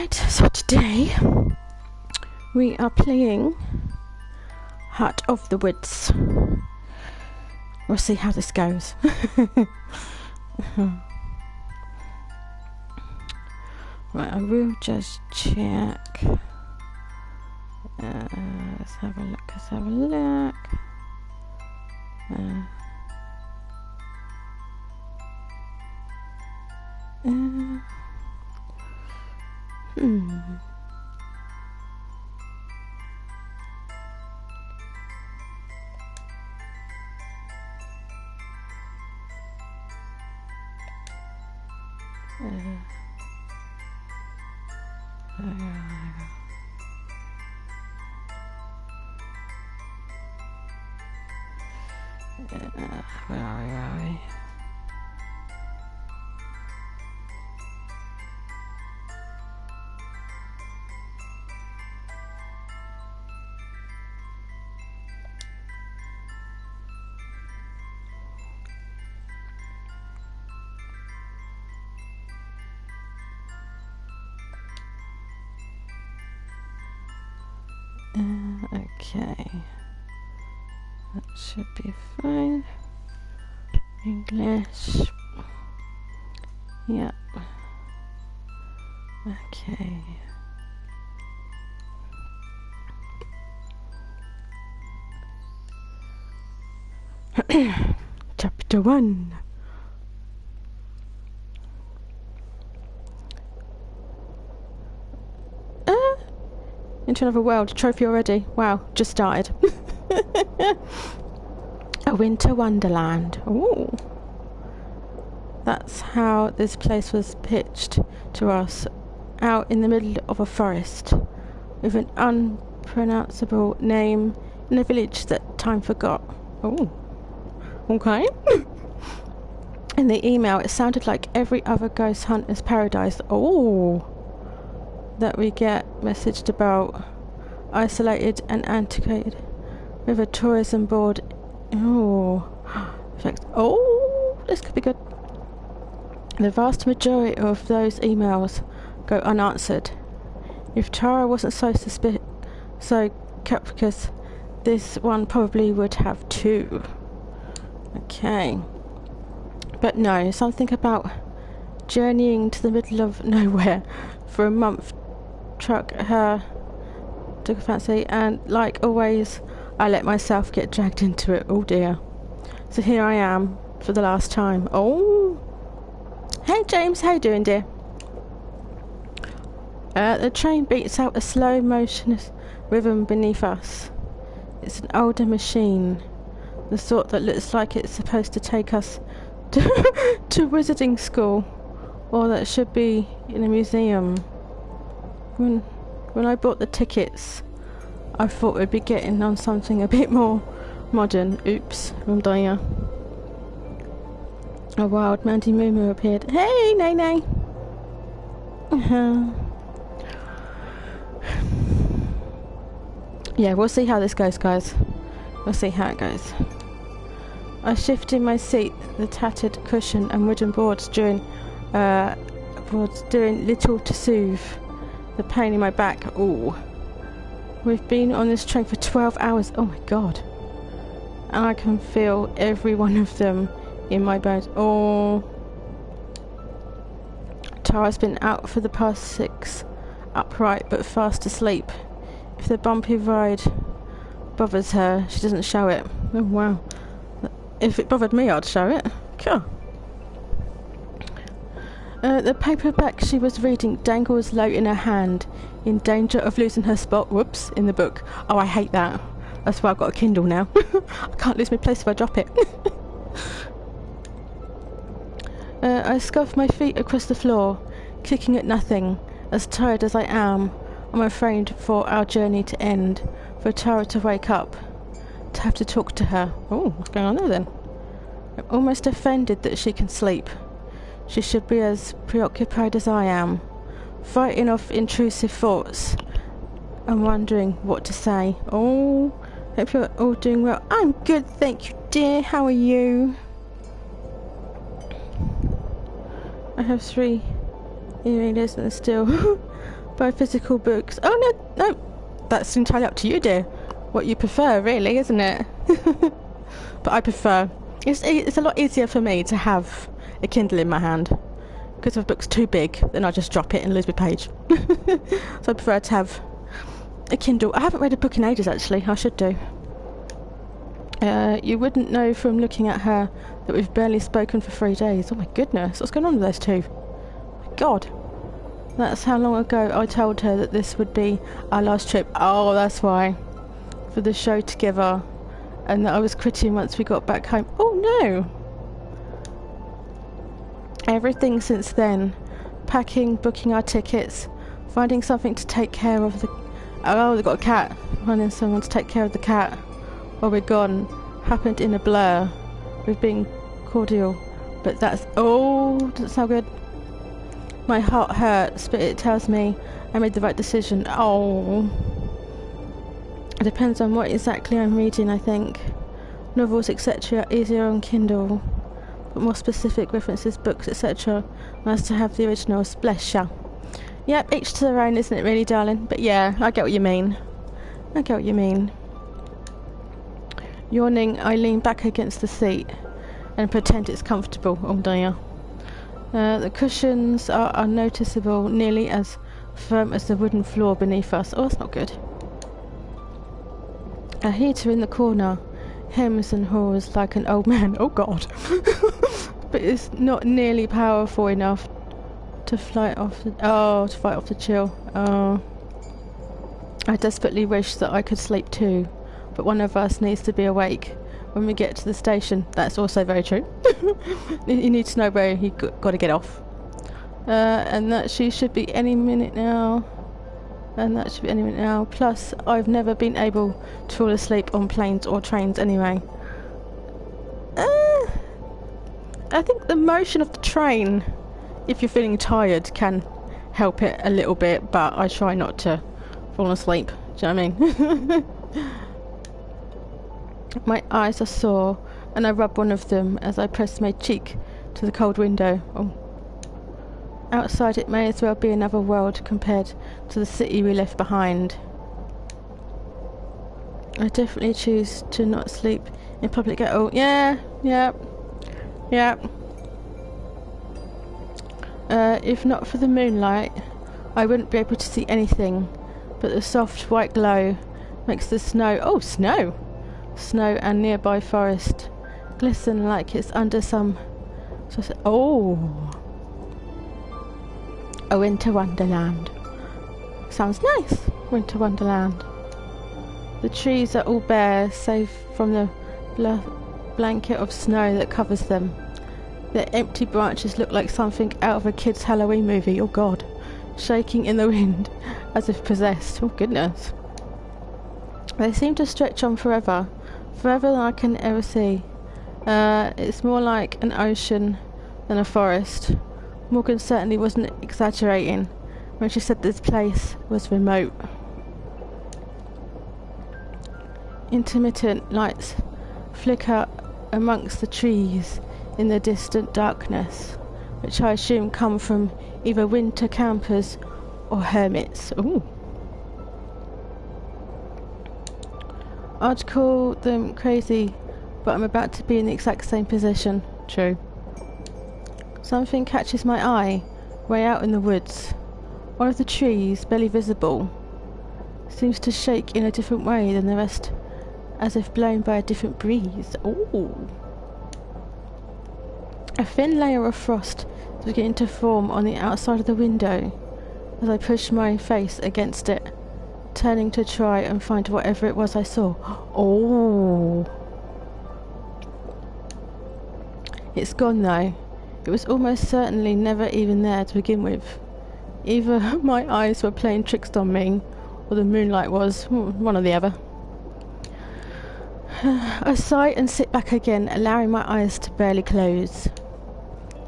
Right, so today we are playing Heart of the Woods. We'll see how this goes. Right, I will just check. Let's have a look. Where are we? Okay, that should be fine. English, yeah. Okay. Chapter 1. Into another world. Trophy already. Wow, just started. A winter wonderland. Ooh. That's how this place was pitched to us. Out in the middle of a forest. With an unpronounceable name in a village that time forgot. Oh. Okay. In the email, it sounded like every other ghost hunter's paradise. Oh. That we get messaged about, isolated and antiquated, with a tourism board. Oh, this could be good. The vast majority of those emails go unanswered. If Tara wasn't so capricious, this one probably would have too. Okay, but no, something about journeying to the middle of nowhere for a month took a fancy, and like always I let myself get dragged into it. Oh dear. So here I am for the last time. Oh, hey James, how you doing, dear? The train beats out a slow motionless rhythm beneath us. It's an older machine, the sort that looks like it's supposed to take us to wizarding school, or that should be in a museum. When I bought the tickets, I thought we'd be getting on something a bit more modern. Oops, I'm dying. A wild Mandy Moo appeared. Hey, Nay. Yeah, we'll see how this goes, guys. We'll see how it goes. I shifted my seat, the tattered cushion and wooden boards doing little to soothe the pain in my back. Oh, we've been on this train for 12 hours. Oh my god. And I can feel every one of them in my bones. Oh. Tara's been out for the past 6, upright but fast asleep. If the bumpy ride bothers her, she doesn't show it. Oh wow. If it bothered me, I'd show it. Cool. The paperback she was reading dangles low in her hand, in danger of losing her spot. Whoops, in the book. Oh, I hate that. That's why I've got a Kindle now. I can't lose my place if I drop it. I scuffed my feet across the floor, kicking at nothing. As tired as I am, I'm afraid for our journey to end, for Tara to wake up, to have to talk to her. Oh, what's going on there then? I'm almost offended that she can sleep. She should be as preoccupied as I am, fighting off intrusive thoughts and wondering what to say. Oh, hope you're all doing well. I'm good, thank you, dear. How are you? I have 3 earrings and still Buy physical books. Oh no, no, that's entirely up to you, dear. What you prefer, really, isn't it? But I prefer. It's a lot easier for me to have a Kindle in my hand, because if a book's too big, then I just drop it and lose my page. So I prefer to have a Kindle. I haven't read a book in ages, actually. I should do. You wouldn't know from looking at her that we've barely spoken for 3 days. Oh my goodness, what's going on with those two? My God. That's how long ago I told her that this would be our last trip. Oh, that's why. For the show together. And that I was quitting once we got back home. Oh no! Everything since then. Packing, booking our tickets, finding something to take care of the... Oh, they've got a cat. Finding someone to take care of the cat while we're gone. Happened in a blur. We've been cordial. But that's... Oh, doesn't sound good. My heart hurts, but it tells me I made the right decision. Oh. It depends on what exactly I'm reading, I think. Novels, etc. easier on Kindle. But more specific references, books, etc. Nice to have the originals. Bless ya. Yep, each to their own, isn't it really, darling? But yeah, I get what you mean. I get what you mean. Yawning, I lean back against the seat and pretend it's comfortable. Oh dear. The cushions are unnoticeable, nearly as firm as the wooden floor beneath us. Oh, that's not good. A heater in the corner hems and haws like an old man. Oh God. But it's not nearly powerful enough to fight off the chill. Oh. I desperately wish that I could sleep too, but one of us needs to be awake when we get to the station. That's also very true. You need to know where you got to get off. And that she should be any minute now. Plus, I've never been able to fall asleep on planes or trains anyway. I think the motion of the train, if you're feeling tired, can help it a little bit, but I try not to fall asleep. Do you know what I mean? My eyes are sore, and I rub one of them as I press my cheek to the cold window. Oh. Outside it may as well be another world compared to the city we left behind. I definitely choose to not sleep in public at all. Yeah. If not for the moonlight, I wouldn't be able to see anything, but the soft white glow makes the snow... Oh, snow! Snow and nearby forest glisten like it's under some... Oh! A winter wonderland. Sounds nice. Winter wonderland. The trees are all bare, save from the blanket of snow that covers them. Their empty branches look like something out of a kid's Halloween movie. Oh God. Shaking in the wind as if possessed. Oh goodness. They seem to stretch on forever. Further than I can ever see. It's more like an ocean than a forest. Morgan certainly wasn't exaggerating when she said this place was remote. Intermittent lights flicker amongst the trees in the distant darkness, which I assume come from either winter campers or hermits. Ooh. I'd call them crazy, but I'm about to be in the exact same position. True. Something catches my eye, way out in the woods. One of the trees, barely visible, seems to shake in a different way than the rest, as if blown by a different breeze. Ooh. A thin layer of frost is beginning to form on the outside of the window as I push my face against it, turning to try and find whatever it was I saw. Oh! It's gone though. It was almost certainly never even there to begin with. Either my eyes were playing tricks on me, or the moonlight was, one or the other. I sigh and sit back again, allowing my eyes to barely close.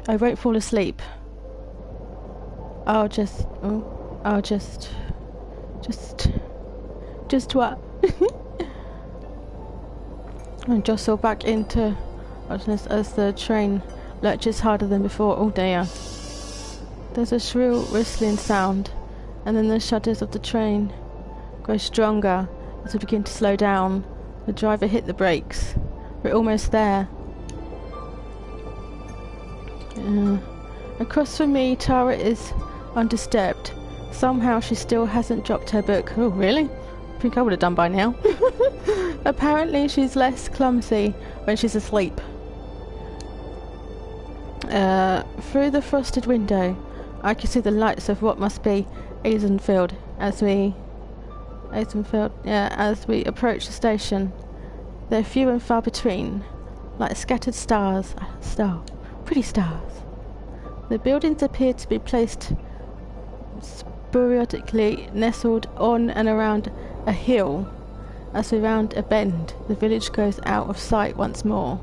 I won't fall asleep. I'll just what? And jostle back into darkness as the train lurches harder than before. Oh dear. There's a shrill whistling sound and then the shudders of the train grow stronger as we begin to slow down. The driver hit the brakes. We're almost there. Across from me, Tara is undisturbed. Somehow she still hasn't dropped her book. Oh, really? I think I would have done by now. Apparently she's less clumsy when she's asleep. Through the frosted window, I can see the lights of what must be Eisenfield as we approach the station. They're few and far between, like scattered stars. Pretty stars. The buildings appear to be placed sporadically nestled on and around a hill. As we round a bend, the village goes out of sight once more.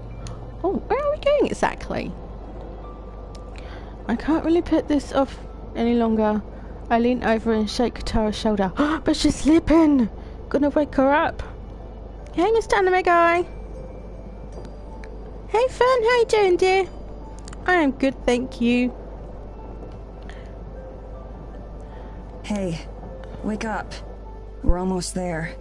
Oh, where are we going exactly? I can't really put this off any longer. I lean over and shake Tara's shoulder. But she's sleeping! Gonna wake her up. Hey, Mr. Anime Guy. Hey, Fern, how you doing, dear? I am good, thank you. Hey, wake up. We're almost there.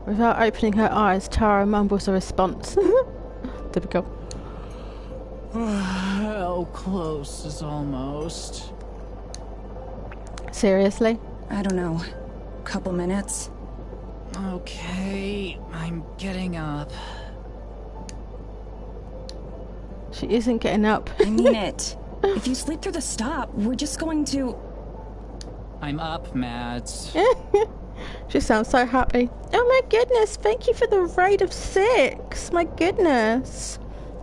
Without opening her eyes, Tara mumbles a response. Typical. How close is almost? Seriously? I don't know. Couple minutes? Okay, I'm getting up. She isn't getting up. I mean it. If you sleep through the stop, we're just going to... I'm up, Mads. She sounds so happy. Oh my goodness, thank you for the raid of 6. My goodness.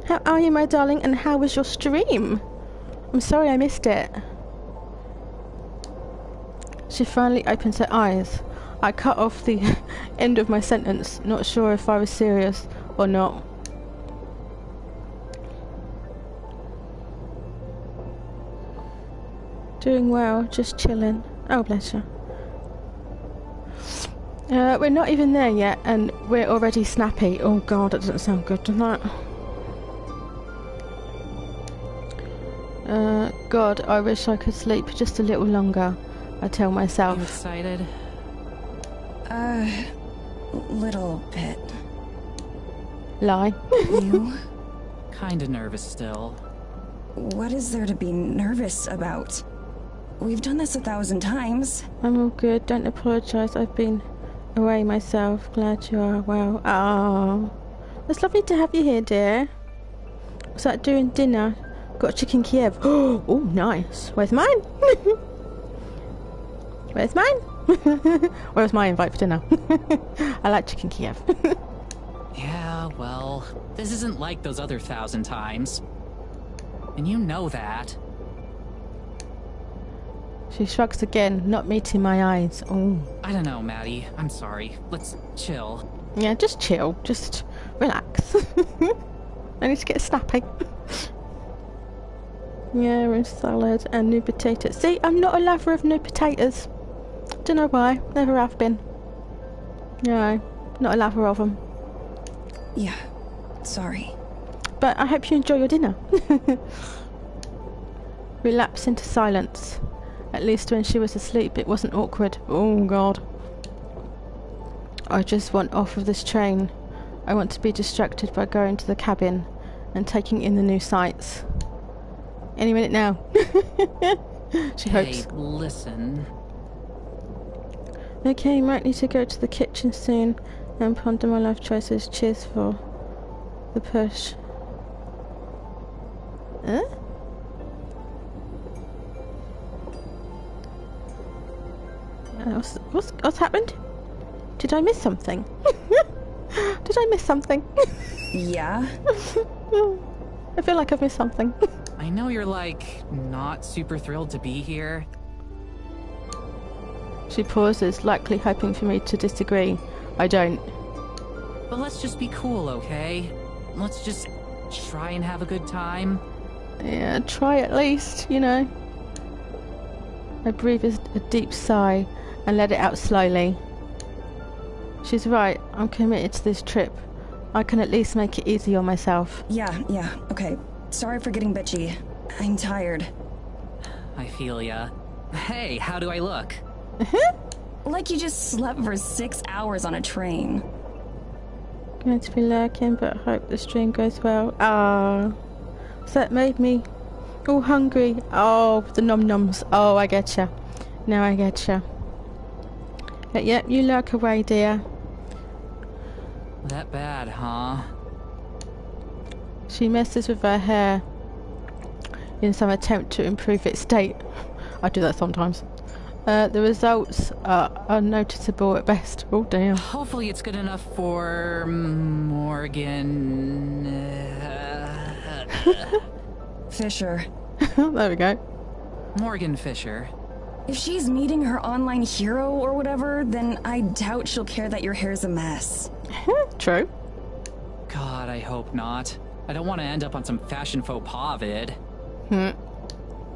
How are you, my darling, and how was your stream? I'm sorry I missed it. She finally opens her eyes. I cut off the end of my sentence, not sure if I was serious or not. Doing well, just chilling. Oh, bless you. We're not even there yet, and we're already snappy. Oh god, that doesn't sound good, does that? God, I wish I could sleep just a little longer, I tell myself. You excited? Little bit. Lie. You? Kinda nervous still. What is there to be nervous about? We've done this 1,000 times. I'm all good, don't apologise, I've been away myself. Glad you are well. Oh, it's lovely to have you here, dear. Was that doing dinner? Got chicken Kiev. Oh, nice. Where's mine? Where's mine? Where's my invite for dinner? I like chicken Kiev. Yeah, well, this isn't like those other 1,000 times. And you know that. She shrugs again, not meeting my eyes. Oh. I don't know, Maddie. I'm sorry. Let's chill. Yeah, just chill. Just relax. I need to get snappy. Yeah, and salad and new potatoes. See, I'm not a lover of new potatoes. Don't know why. Never have been. No, not a lover of them. Yeah, sorry. But I hope you enjoy your dinner. Relapse into silence. At least when she was asleep it wasn't awkward. Oh god. I just want off of this train. I want to be distracted by going to the cabin and taking in the new sights. Any minute now. She hopes. Hey, listen. Okay, might need to go to the kitchen soon and ponder my life choices. Cheers for the push. Huh? What's happened? Did I miss something? Did I miss something? Yeah? I feel like I've missed something. I know you're, like, not super thrilled to be here. She pauses, likely hoping for me to disagree. I don't. But let's just be cool, okay? Let's just try and have a good time. Yeah, try at least, you know. I breathe a deep sigh and let it out slowly. She's right, I'm committed to this trip. I can at least make it easy on myself. Yeah, okay. Sorry for getting bitchy. I'm tired. I feel ya. Hey, how do I look? Like you just slept for 6 hours on a train. Going to be lurking, but hope the stream goes well. Ah, so that made me all hungry. Oh, the nom-noms. Oh, I getcha. Now I getcha. But yep, you lurk away, dear. That bad, huh? She messes with her hair in some attempt to improve its state. I do that sometimes. The results are unnoticeable at best. Oh dear. Hopefully it's good enough for Morgan... Fisher. There we go. Morgan Fisher. If she's meeting her online hero or whatever, then I doubt she'll care that your hair's a mess. True. God, I hope not. I don't want to end up on some fashion faux pas vid.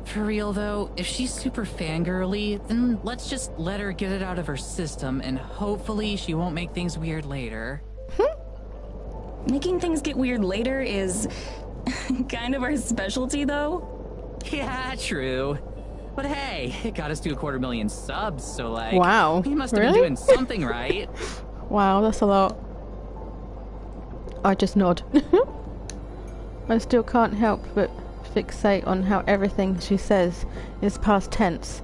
For real though, if she's super fangirly, then let's just let her get it out of her system and hopefully she won't make things weird later. Making things get weird later is kind of our specialty though. Yeah, true. But hey, it got us to 250,000 subs, so like... Wow. We must have Really? been doing something right. Wow, that's a lot. I just nod. I still can't help but fixate on how everything she says is past tense.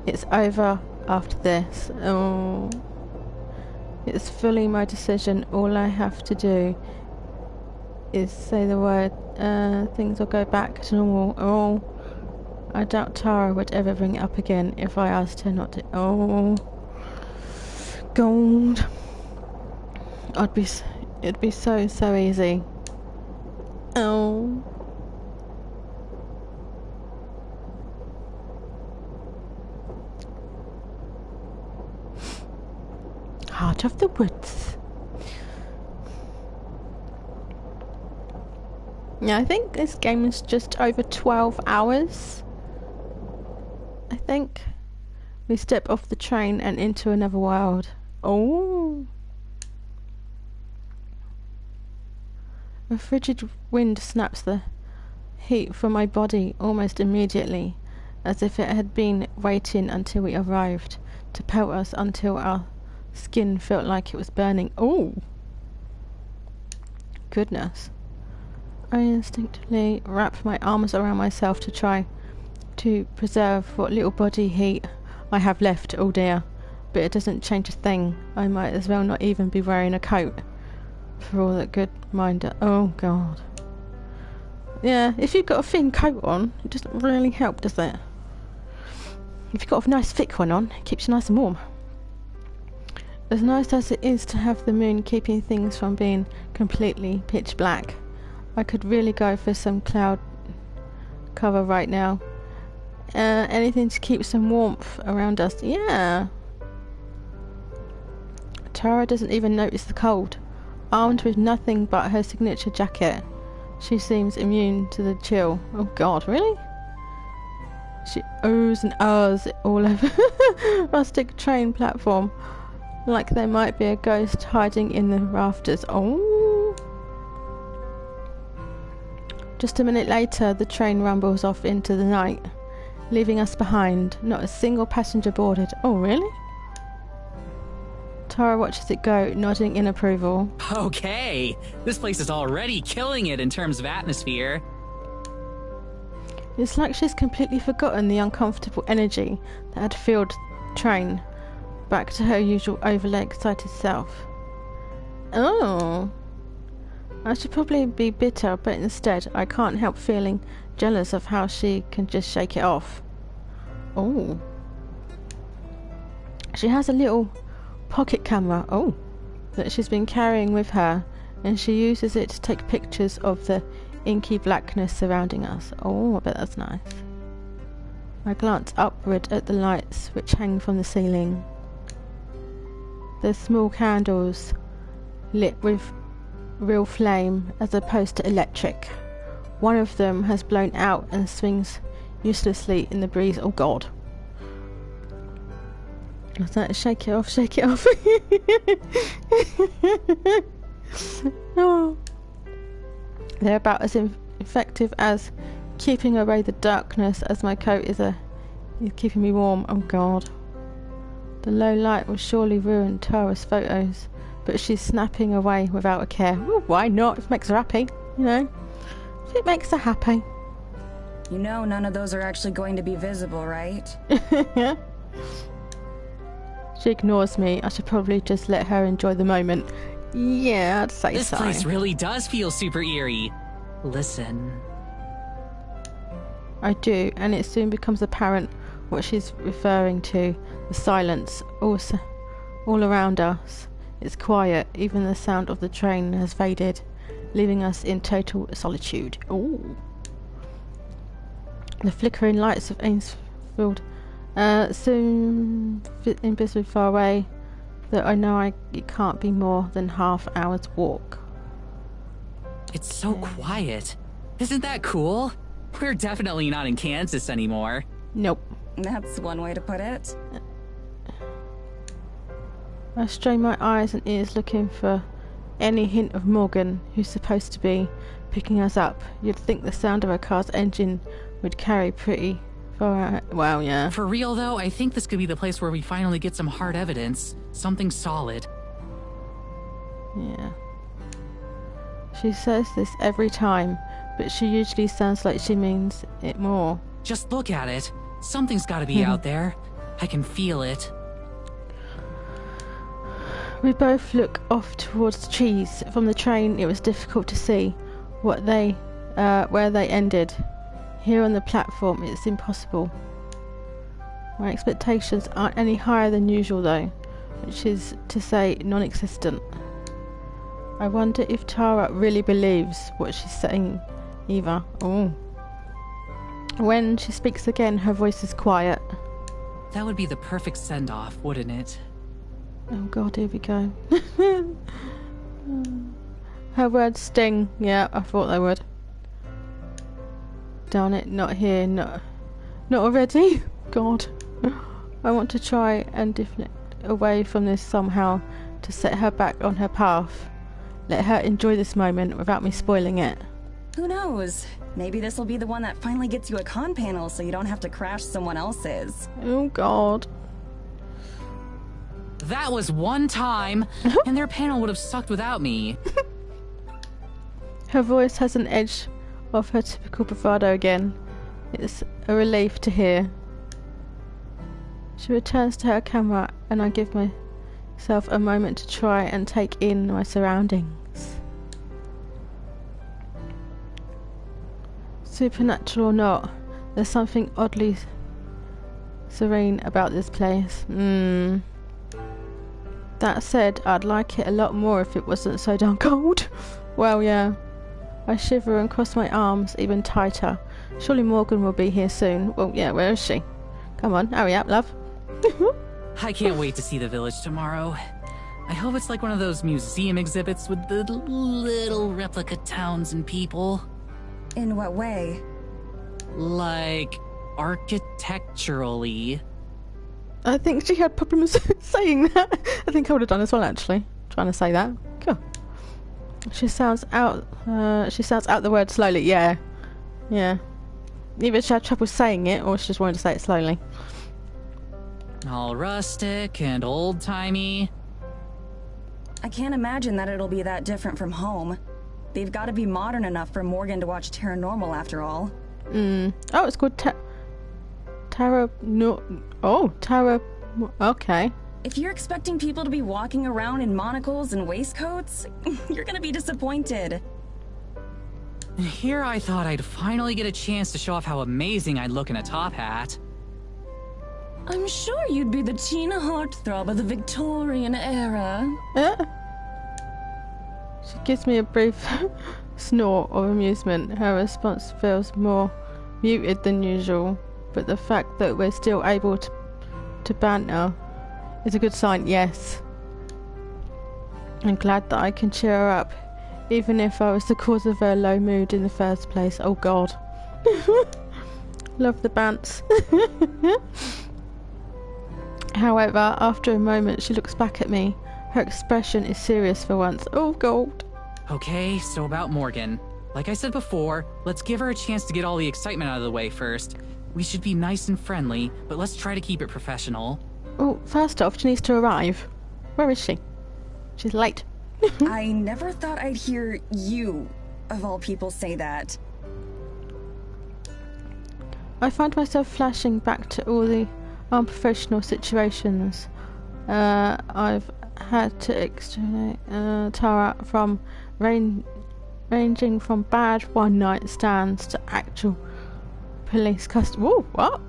It's over after this. Oh. It's fully my decision. All I have to do is say the word, things will go back to normal. Oh. I doubt Tara would ever bring it up again if I asked her not to. Oh. God. It'd be so easy. Oh. Heart of the Woods. Yeah, I think this game is just over 12 hours. I think we step off the train and into another world. Oh. A frigid wind snaps the heat from my body almost immediately, as if it had been waiting until we arrived to pelt us until our skin felt like it was burning. Oh! Goodness. I instinctively wrap my arms around myself to try to preserve what little body heat I have left. Oh dear. But it doesn't change a thing. I might as well not even be wearing a coat. For all that good mind. Oh god. Yeah, if you've got a thin coat on, it doesn't really help, does it? If you've got a nice thick one on, it keeps you nice and warm. As nice as it is to have the moon keeping things from being completely pitch black, I could really go for some cloud cover right now. Anything to keep some warmth around us. Yeah. Tara doesn't even notice the cold. Armed with nothing but her signature jacket, she seems immune to the chill. Oh god, really? She oohs and ahs all over rustic train platform, like there might be a ghost hiding in the rafters. Oh. Just a minute later, the train rumbles off into the night, leaving us behind. Not a single passenger boarded. Oh, really? Tara watches it go, nodding in approval. Okay, this place is already killing it in terms of atmosphere. It's like she's completely forgotten the uncomfortable energy that had filled the train, back to her usual overly excited self. Oh. I should probably be bitter, but instead I can't help feeling jealous of how she can just shake it off. Oh. She has a little pocket camera, that she's been carrying with her, and she uses it to take pictures of the inky blackness surrounding us. Oh, I bet that's nice. I glance upward at the lights which hang from the ceiling. They're small candles lit with real flame as opposed to electric. One of them has blown out and swings uselessly in the breeze. Oh god. What's that? Shake it off, shake it off. Oh. They're about as effective as keeping away the darkness as my coat is a He's keeping me warm. Oh God. The low light will surely ruin Tara's photos, but she's snapping away without a care. Well, why not? If it makes her happy, you know. If it makes her happy. You know none of those are actually going to be visible, right? She ignores me. I should probably just let her enjoy the moment. Yeah, I'd say This so. place really does feel super eerie. Listen. I do, and it soon becomes apparent what she's referring to. The silence all around us. It's quiet. Even the sound of the train has faded, leaving us in total solitude. Ooh. The flickering lights of Ainsfield soon invisibly far away, that I know it can't be more than half hour's walk. It's so quiet. Isn't that cool? We're definitely not in Kansas anymore. Nope. That's one way to put it. I strain my eyes and ears looking for any hint of Morgan, who's supposed to be picking us up. You'd think the sound of a car's engine would carry pretty far out. Wow, yeah. For real though, I think this could be the place where we finally get some hard evidence. Something solid. Yeah. She says this every time, but she usually sounds like she means it more. Just look at it. Something's gotta be out there. I can feel it. We both look off towards the trees. From the train, it was difficult to see where they ended. Here on the platform, it's impossible. My expectations aren't any higher than usual, though, which is to say, non-existent. I wonder if Tara really believes what she's saying, either. Oh. When she speaks again, her voice is quiet. That would be the perfect send-off, wouldn't it? Oh God, here we go. Her words sting. Yeah, I thought they would. Darn it, not here, not already. God. I want to try and deflect away from this somehow to set her back on her path. Let her enjoy this moment without me spoiling it. Who knows? Maybe this will be the one that finally gets you a con panel so you don't have to crash someone else's. Oh God. That was one time, and their panel would have sucked without me. Her voice has an edge of her typical bravado again. It's a relief to hear. She returns to her camera, and I give myself a moment to try and take in my surroundings. Supernatural or not, there's something oddly serene about this place. That said, I'd like it a lot more if it wasn't so darn cold. Well, yeah. I shiver and cross my arms even tighter. Surely Morgan will be here soon. Well, yeah, where is she? Come on, hurry up, love. I can't wait to see the village tomorrow. I hope it's like one of those museum exhibits with the little replica towns and people. In what way? Like, architecturally. I think she had problems saying that. I think I would have done as well, actually. Trying to say that. Cool. She sounds out the word slowly. Yeah. Yeah. Either she had trouble saying it or she just wanted to say it slowly. All rustic and old-timey. I can't imagine that it'll be that different from home. They've got to be modern enough for Morgan to watch Paranormal after all. Oh, it's called Tara. No. Oh, Tara. Okay. If you're expecting people to be walking around in monocles and waistcoats, you're gonna be disappointed. Here I thought I'd finally get a chance to show off how amazing I'd look in a top hat. I'm sure you'd be the Tina heartthrob of the Victorian era. She gives me a brief snort of amusement. Her response feels more muted than usual, but the fact that we're still able to banter is a good sign, yes. I'm glad that I can cheer her up, even if I was the cause of her low mood in the first place. Oh God. Love the bants. However, after a moment, she looks back at me. Her expression is serious for once. Oh God. Okay, so about Morgan. Like I said before, let's give her a chance to get all the excitement out of the way first. We should be nice and friendly, but let's try to keep it professional. Oh, first off, she needs to arrive. Where is she? She's late. I never thought I'd hear you, of all people, say that. I find myself flashing back to all the unprofessional situations I've had to exterminate Tara from, ranging from bad one-night stands to actual police custody. Whoa, what?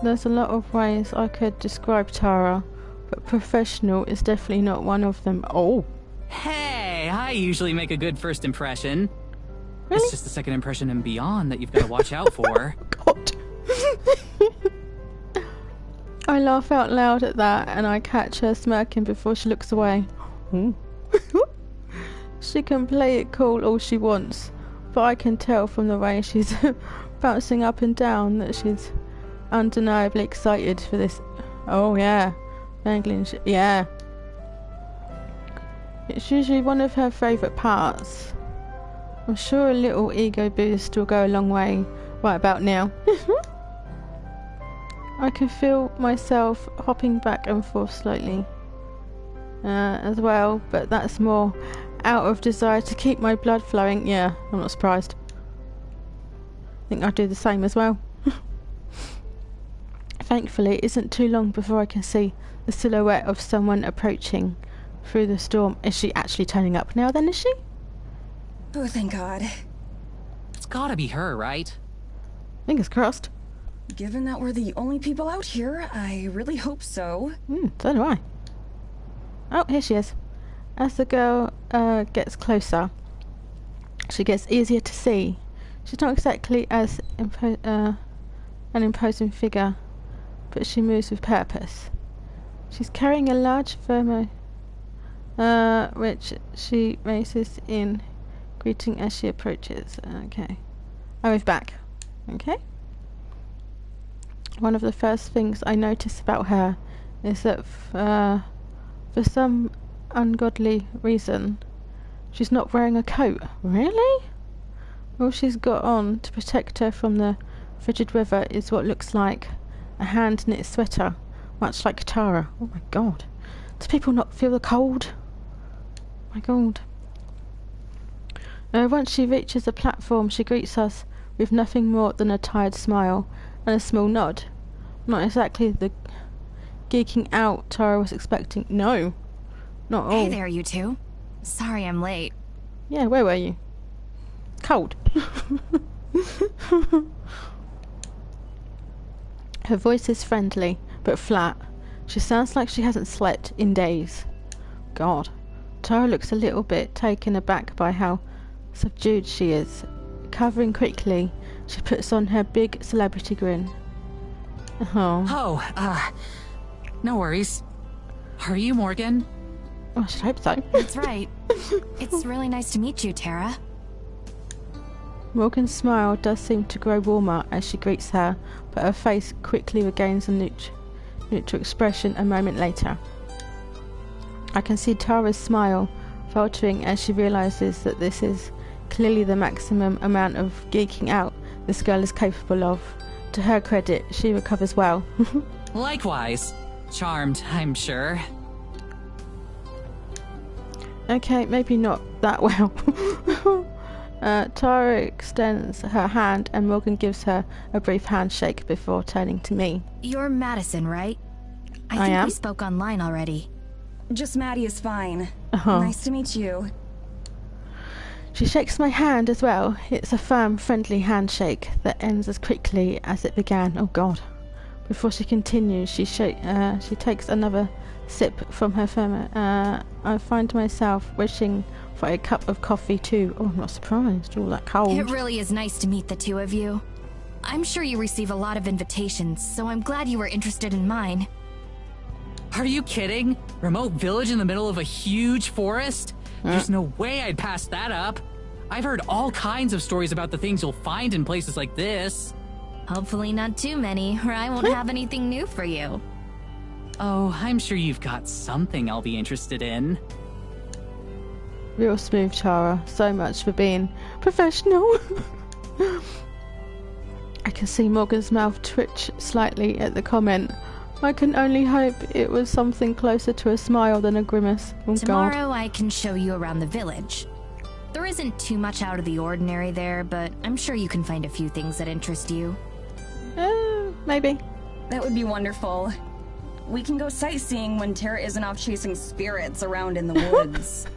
There's a lot of ways I could describe Tara, but professional is definitely not one of them. Oh. Hey, I usually make a good first impression. Really? It's just the second impression and beyond that you've got to watch out for. God. I laugh out loud at that and I catch her smirking before she looks away. She can play it cool all she wants, but I can tell from the way she's bouncing up and down that she's undeniably excited for this. Oh yeah, English, yeah. It's usually one of her favourite parts. I'm sure a little ego boost will go a long way right about now. I can feel myself hopping back and forth slightly as well, but that's more out of desire to keep my blood flowing. Yeah, I'm not surprised. I think I'd do the same as well. Thankfully, it isn't too long before I can see the silhouette of someone approaching through the storm. Is she actually turning up now then, is she? Oh, thank God. It's gotta be her, right? Fingers crossed. Given that we're the only people out here, I really hope so. So do I. Oh, here she is. As the girl gets closer, she gets easier to see. She's not exactly as an imposing figure, but she moves with purpose. She's carrying a large thermo, which she raises in, greeting as she approaches. Okay. I move back. Okay. One of the first things I notice about her is that for some ungodly reason, she's not wearing a coat. Really? All she's got on to protect her from the frigid weather is what looks like a hand-knit sweater, much like Tara. Oh my God. Do people not feel the cold? Oh my God. Once she reaches the platform, she greets us with nothing more than a tired smile and a small nod. Not exactly the geeking out Tara was expecting. No, not all. Hey there, you two. Sorry I'm late. Yeah, where were you? Cold. Her voice is friendly, but flat. She sounds like she hasn't slept in days. God. Tara looks a little bit taken aback by how subdued she is. Recovering quickly, she puts on her big celebrity grin. No worries. Are you Morgan? Oh, I should hope so. That's right. It's really nice to meet you, Tara. Morgan's smile does seem to grow warmer as she greets her, but her face quickly regains a neutral expression a moment later. I can see Tara's smile faltering as she realises that this is clearly the maximum amount of geeking out this girl is capable of. To her credit, she recovers well. Likewise. Charmed, I'm sure. Okay, maybe not that well. Tara extends her hand and Morgan gives her a brief handshake before turning to me. You're Madison, right? I think am. we spoke online already. Just Maddie is fine. Uh-huh. Nice to meet you. She shakes my hand as well. It's a firm, friendly handshake that ends as quickly as it began. Oh God. Before she continues, she takes another sip from her thermos. I find myself wishing for a cup of coffee too. Oh, I'm not surprised. All that cold. It really is nice to meet the two of you. I'm sure you receive a lot of invitations, so I'm glad you were interested in mine. Are you kidding? Remote village in the middle of a huge forest? There's no way I'd pass that up. I've heard all kinds of stories about the things you'll find in places like this. Hopefully not too many, or I won't have anything new for you. Oh, I'm sure you've got something I'll be interested in. Real smooth, Tara. So much for being professional. I can see Morgan's mouth twitch slightly at the comment. I can only hope it was something closer to a smile than a grimace. Oh, Tomorrow God. I can show you around the village. There isn't too much out of the ordinary there, but I'm sure you can find a few things that interest you. Maybe. That would be wonderful. We can go sightseeing when Tara isn't off chasing spirits around in the woods.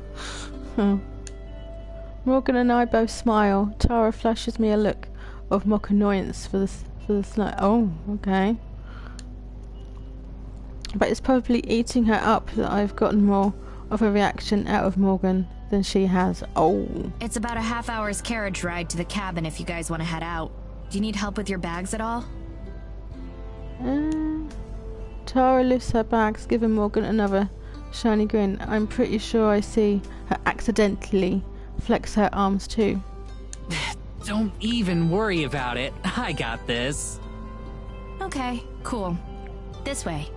Morgan and I both smile. Tara flashes me a look of mock annoyance for the snow. Oh, okay. But it's probably eating her up that I've gotten more of a reaction out of Morgan than she has. Oh. It's about a half-hour's carriage ride to the cabin if you guys want to head out. Do you need help with your bags at all? Tara lifts her bags, giving Morgan another shiny grin. I'm pretty sure I see her accidentally flex her arms too. Don't even worry about it. I got this. Okay, cool. This way.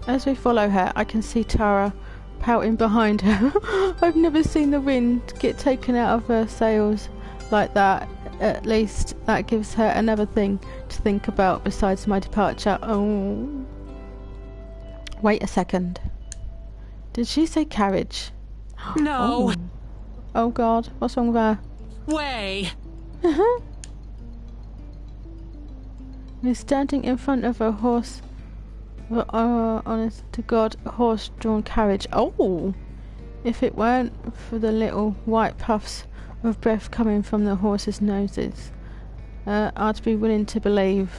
As we follow her, I can see Tara pouting behind her. I've never seen the wind get taken out of her sails like that. At least that gives her another thing to think about besides my departure. Oh. Wait a second. Did she say carriage? No. Oh God, what's wrong with her? Way. We're standing in front of a horse. Honest to God, horse-drawn carriage. Oh! If it weren't for the little white puffs of breath coming from the horses' noses, I'd be willing to believe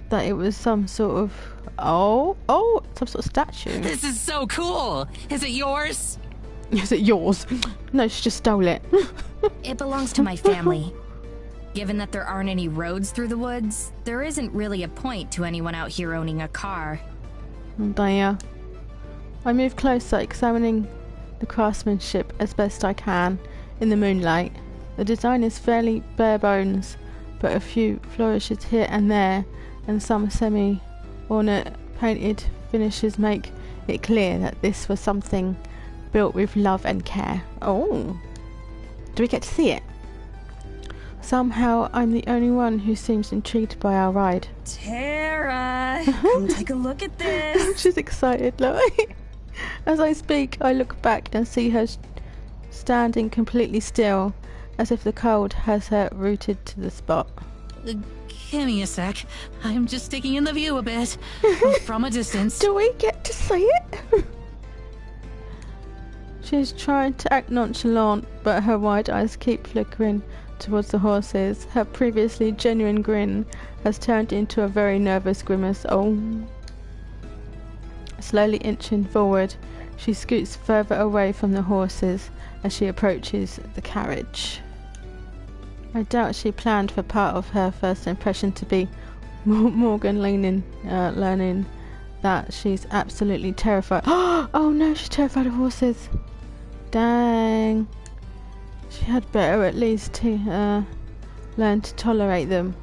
that it was some sort of... some sort of statue. This is so cool. Is it yours? Is it yours? No, she just stole it. It belongs to my family. Given that there aren't any roads through the woods, there isn't really a point to anyone out here owning a car. Dear. I move closer, examining the craftsmanship as best I can in the moonlight. The design is fairly bare bones, but a few flourishes here and there, and some semi-ornate painted finishes make it clear that this was something built with love and care. Oh, do we get to see it? Somehow I'm the only one who seems intrigued by our ride. Tara, come take a look at this. She's excited, look. As I speak, I look back and see her standing completely still, as if the cold has her rooted to the spot. Give me a sec. I'm just taking in the view a bit. From a distance. Do we get to see it? She's trying to act nonchalant, but her wide eyes keep flickering towards the horses. Her previously genuine grin has turned into a very nervous grimace. Oh. Slowly inching forward, she scoots further away from the horses as she approaches the carriage. I doubt she planned for part of her first impression to be Morgan learning that she's absolutely terrified. Oh no, she's terrified of horses. Dang. She had better at least learn to tolerate them,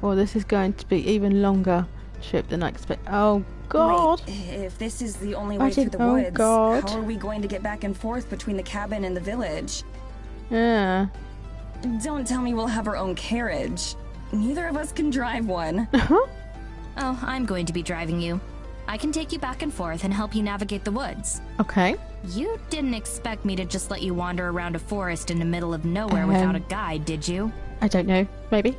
or this is going to be even longer trip than I expect. Oh God! Wait, if this is the only way through the woods, God. how are we going to get back and forth between the cabin and the village? Yeah. Don't tell me we'll have our own carriage. Neither of us can drive one. Oh, I'm going to be driving you. I can take you back and forth and help you navigate the woods. Okay. You didn't expect me to just let you wander around a forest in the middle of nowhere without a guide, did you? I don't know. Maybe.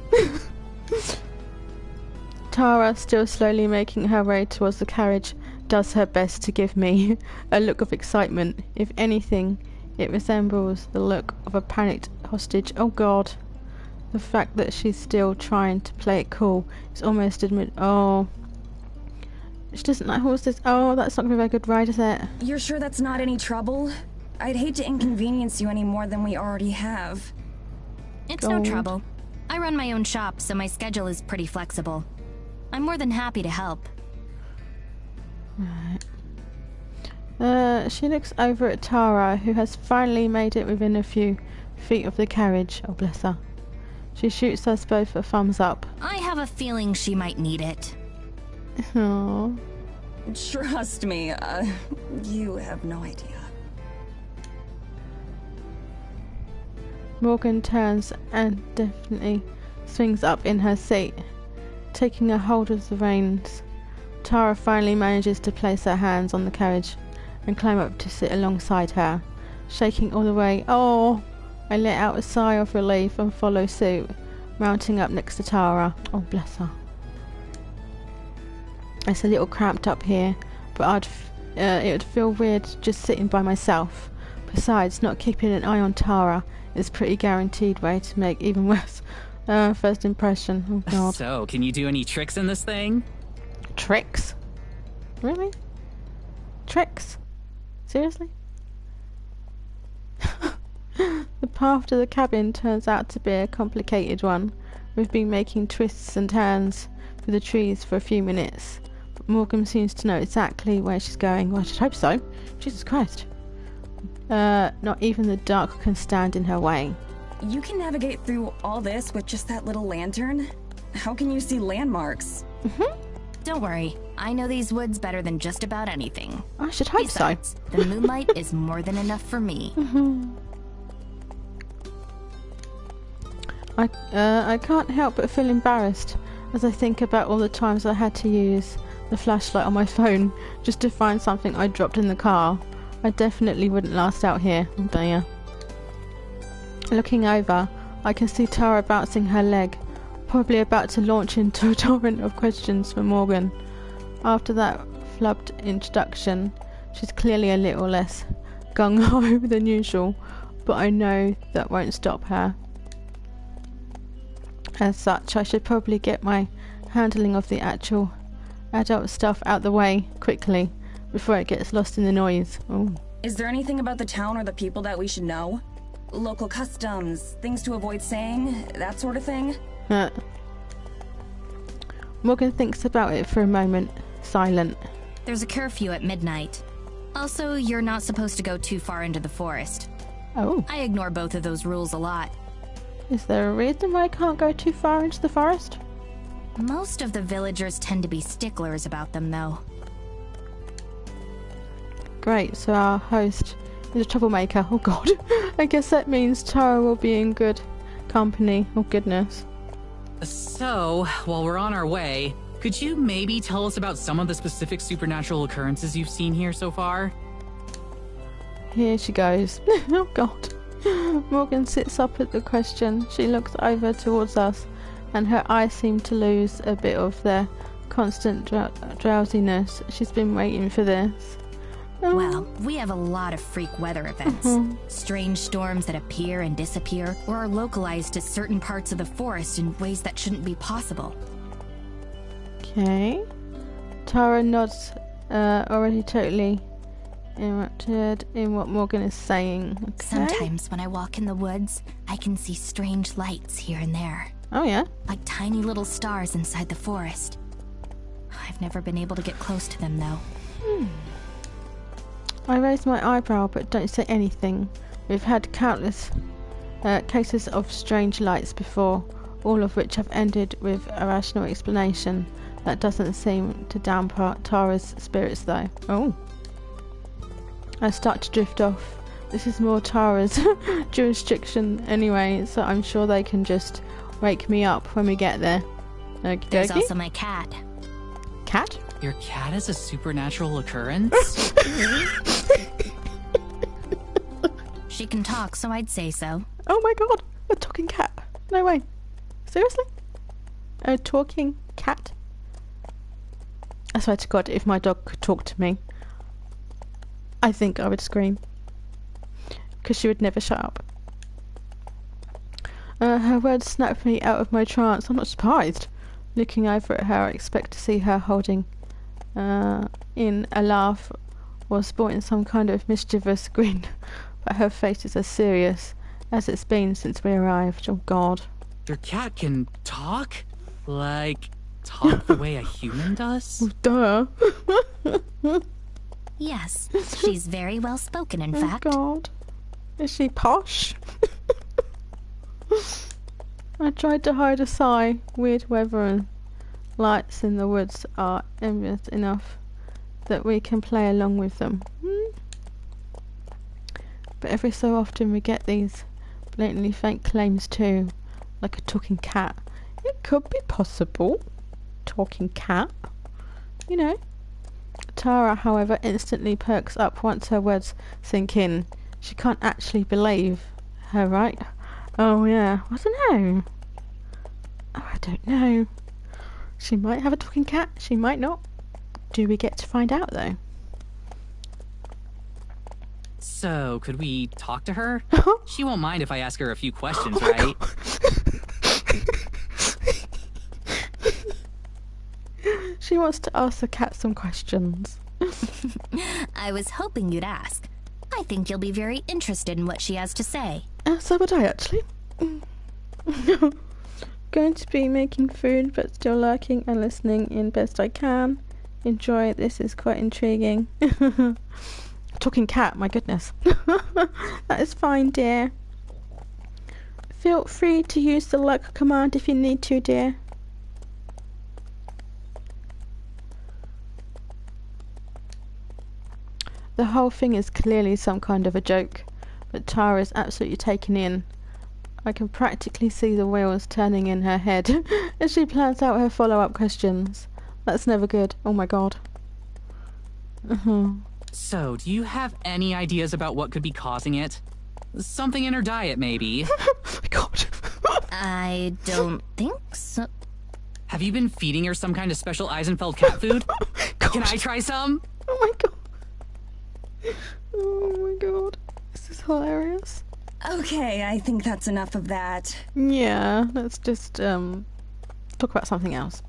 Tara, still slowly making her way towards the carriage, does her best to give me a look of excitement. If anything, it resembles the look of a panicked hostage. Oh God. The fact that she's still trying to play it cool is almost Oh. She doesn't like horses. Oh, that's not going to be a very good ride, is it? You're sure that's not any trouble? I'd hate to inconvenience you any more than we already have. It's no trouble. I run my own shop, so my schedule is pretty flexible. I'm more than happy to help. Right. She looks over at Tara, who has finally made it within a few feet of the carriage. Oh, bless her. She shoots us both a thumbs up. I have a feeling she might need it. Aww. Trust me, you have no idea. Morgan turns and definitely swings up in her seat, taking a hold of the reins. Tara finally manages to place her hands on the carriage and climb up to sit alongside her, shaking all the way. Oh! I let out a sigh of relief and follow suit, mounting up next to Tara. Oh, bless her. It's a little cramped up here, but it would feel weird just sitting by myself. Besides, not keeping an eye on Tara is a pretty guaranteed way to make even worse first impression. Oh god. So, can you do any tricks in this thing? Tricks? Really? Tricks? Seriously? The path to the cabin turns out to be a complicated one. We've been making twists and turns through the trees for a few minutes, but Morgan seems to know exactly where she's going. Well, I should hope so. Jesus Christ. Not even the dark can stand in her way. You can navigate through all this with just that little lantern? How can you see landmarks? Don't worry, I know these woods better than just about anything. I should hope Besides, the moonlight is more than enough for me. I can't help but feel embarrassed as I think about all the times I had to use the flashlight on my phone just to find something I dropped in the car. I definitely wouldn't last out here. Oh dear. Looking over, I can see Tara bouncing her leg, probably about to launch into a torrent of questions for Morgan. After that flubbed introduction, she's clearly a little less gung-ho than usual, but I know that won't stop her. As such, I should probably get my handling of the actual adult stuff out the way quickly before it gets lost in the noise. Oh. Is there anything about the town or the people that we should know? Local customs, things to avoid saying, that sort of thing? Morgan thinks about it for a moment, silent. There's a curfew at midnight. Also, you're not supposed to go too far into the forest. Oh. I ignore both of those rules a lot. Is there a reason why I can't go too far into the forest? Most of the villagers tend to be sticklers about them, though. Great, so our host is a troublemaker. Oh god. I guess that means Tara will be in good company. Oh goodness. So, while we're on our way, could you maybe tell us about some of the specific supernatural occurrences you've seen here so far? Here she goes. Oh god. Morgan sits up at the question. She looks over towards us, and her eyes seem to lose a bit of their constant drowsiness. She's been waiting for this. Well, we have a lot of freak weather events. Strange storms that appear and disappear, or are localized to certain parts of the forest in ways that shouldn't be possible. Okay. Tara nods, already totally interested in what Morgan is saying. Okay. Sometimes when I walk in the woods, I can see strange lights here and there. Oh yeah? Like tiny little stars inside the forest. I've never been able to get close to them, though. I raise my eyebrow but don't say anything. We've had countless cases of strange lights before, all of which have ended with a rational explanation. That doesn't seem to dampen Tara's spirits though. Oh. I start to drift off. This is more Tara's jurisdiction anyway, so I'm sure they can just wake me up when we get there. Okey-dokey. There's also my cat. Cat? Your cat is a supernatural occurrence? She can talk, so I'd say so. Oh my god, a talking cat. No way. Seriously? A talking cat? I swear to god, if my dog could talk to me, I think I would scream. Because she would never shut up. Her words snapped me out of my trance. I'm not surprised. Looking over at her, I expect to see her holding in a laugh or sporting some kind of mischievous grin. But her face is as serious as it's been since we arrived. Oh god. Your cat can talk? Like, talk the way a human does? Duh. Yes, she's very well spoken, in fact. Oh god. Is she posh? I tried to hide a sigh. Weird weather and lights in the woods are envious enough that we can play along with them. But every so often we get these blatantly fake claims too, like a talking cat. It could be possible. Talking cat. You know. Tara, however, instantly perks up once her words sink in. She can't actually believe her, right? Oh, yeah. I don't know. Oh, I don't know. She might have a talking cat. She might not. Do we get to find out, though? So, could we talk to her? Oh She won't mind if I ask her a few questions, right? She wants to ask the cat some questions. I was hoping you'd ask. I think you'll be very interested in what she has to say. So would I, actually. Going to be making food, but still lurking and listening in best I can. Enjoy. This is quite intriguing. Talking cat, my goodness. That is fine, dear. Feel free to use the lurk command if you need to, dear. The whole thing is clearly some kind of a joke, but Tara is absolutely taken in. I can practically see the wheels turning in her head as she plans out her follow-up questions. That's never good. Oh my god. So, do you have any ideas about what could be causing it? Something in her diet, maybe. Oh my god. I don't think so. Have you been feeding her some kind of special Eisenfeld cat food? Can I try some? Oh my god. Oh my god. This is hilarious. Okay, I think that's enough of that. Yeah, let's just talk about something else.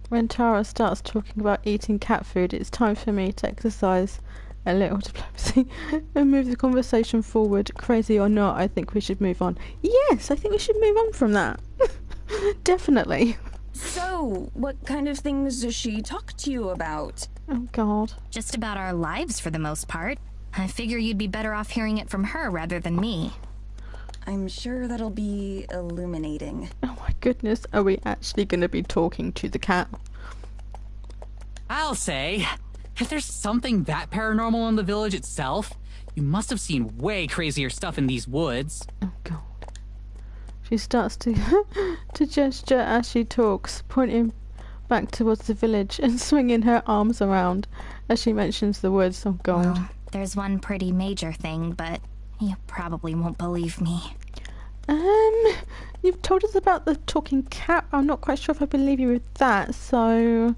When Tara starts talking about eating cat food, it's time for me to exercise a little diplomacy and move the conversation forward. Crazy or not, I think we should move on. Yes, I think we should move on from that. Definitely. So, what kind of things does she talk to you about? Oh god. Just about our lives for the most part. I figure you'd be better off hearing it from her rather than me. I'm sure that'll be illuminating. Oh my goodness, are we actually going to be talking to the cat? I'll say, if there's something that paranormal in the village itself, you must have seen way crazier stuff in these woods. Oh god. She starts to to gesture as she talks, pointing back towards the village and swinging her arms around as she mentions the woods. Oh god. Well, there's one pretty major thing, but you probably won't believe me. You've told us about the talking cat. I'm not quite sure if I believe you with that, so...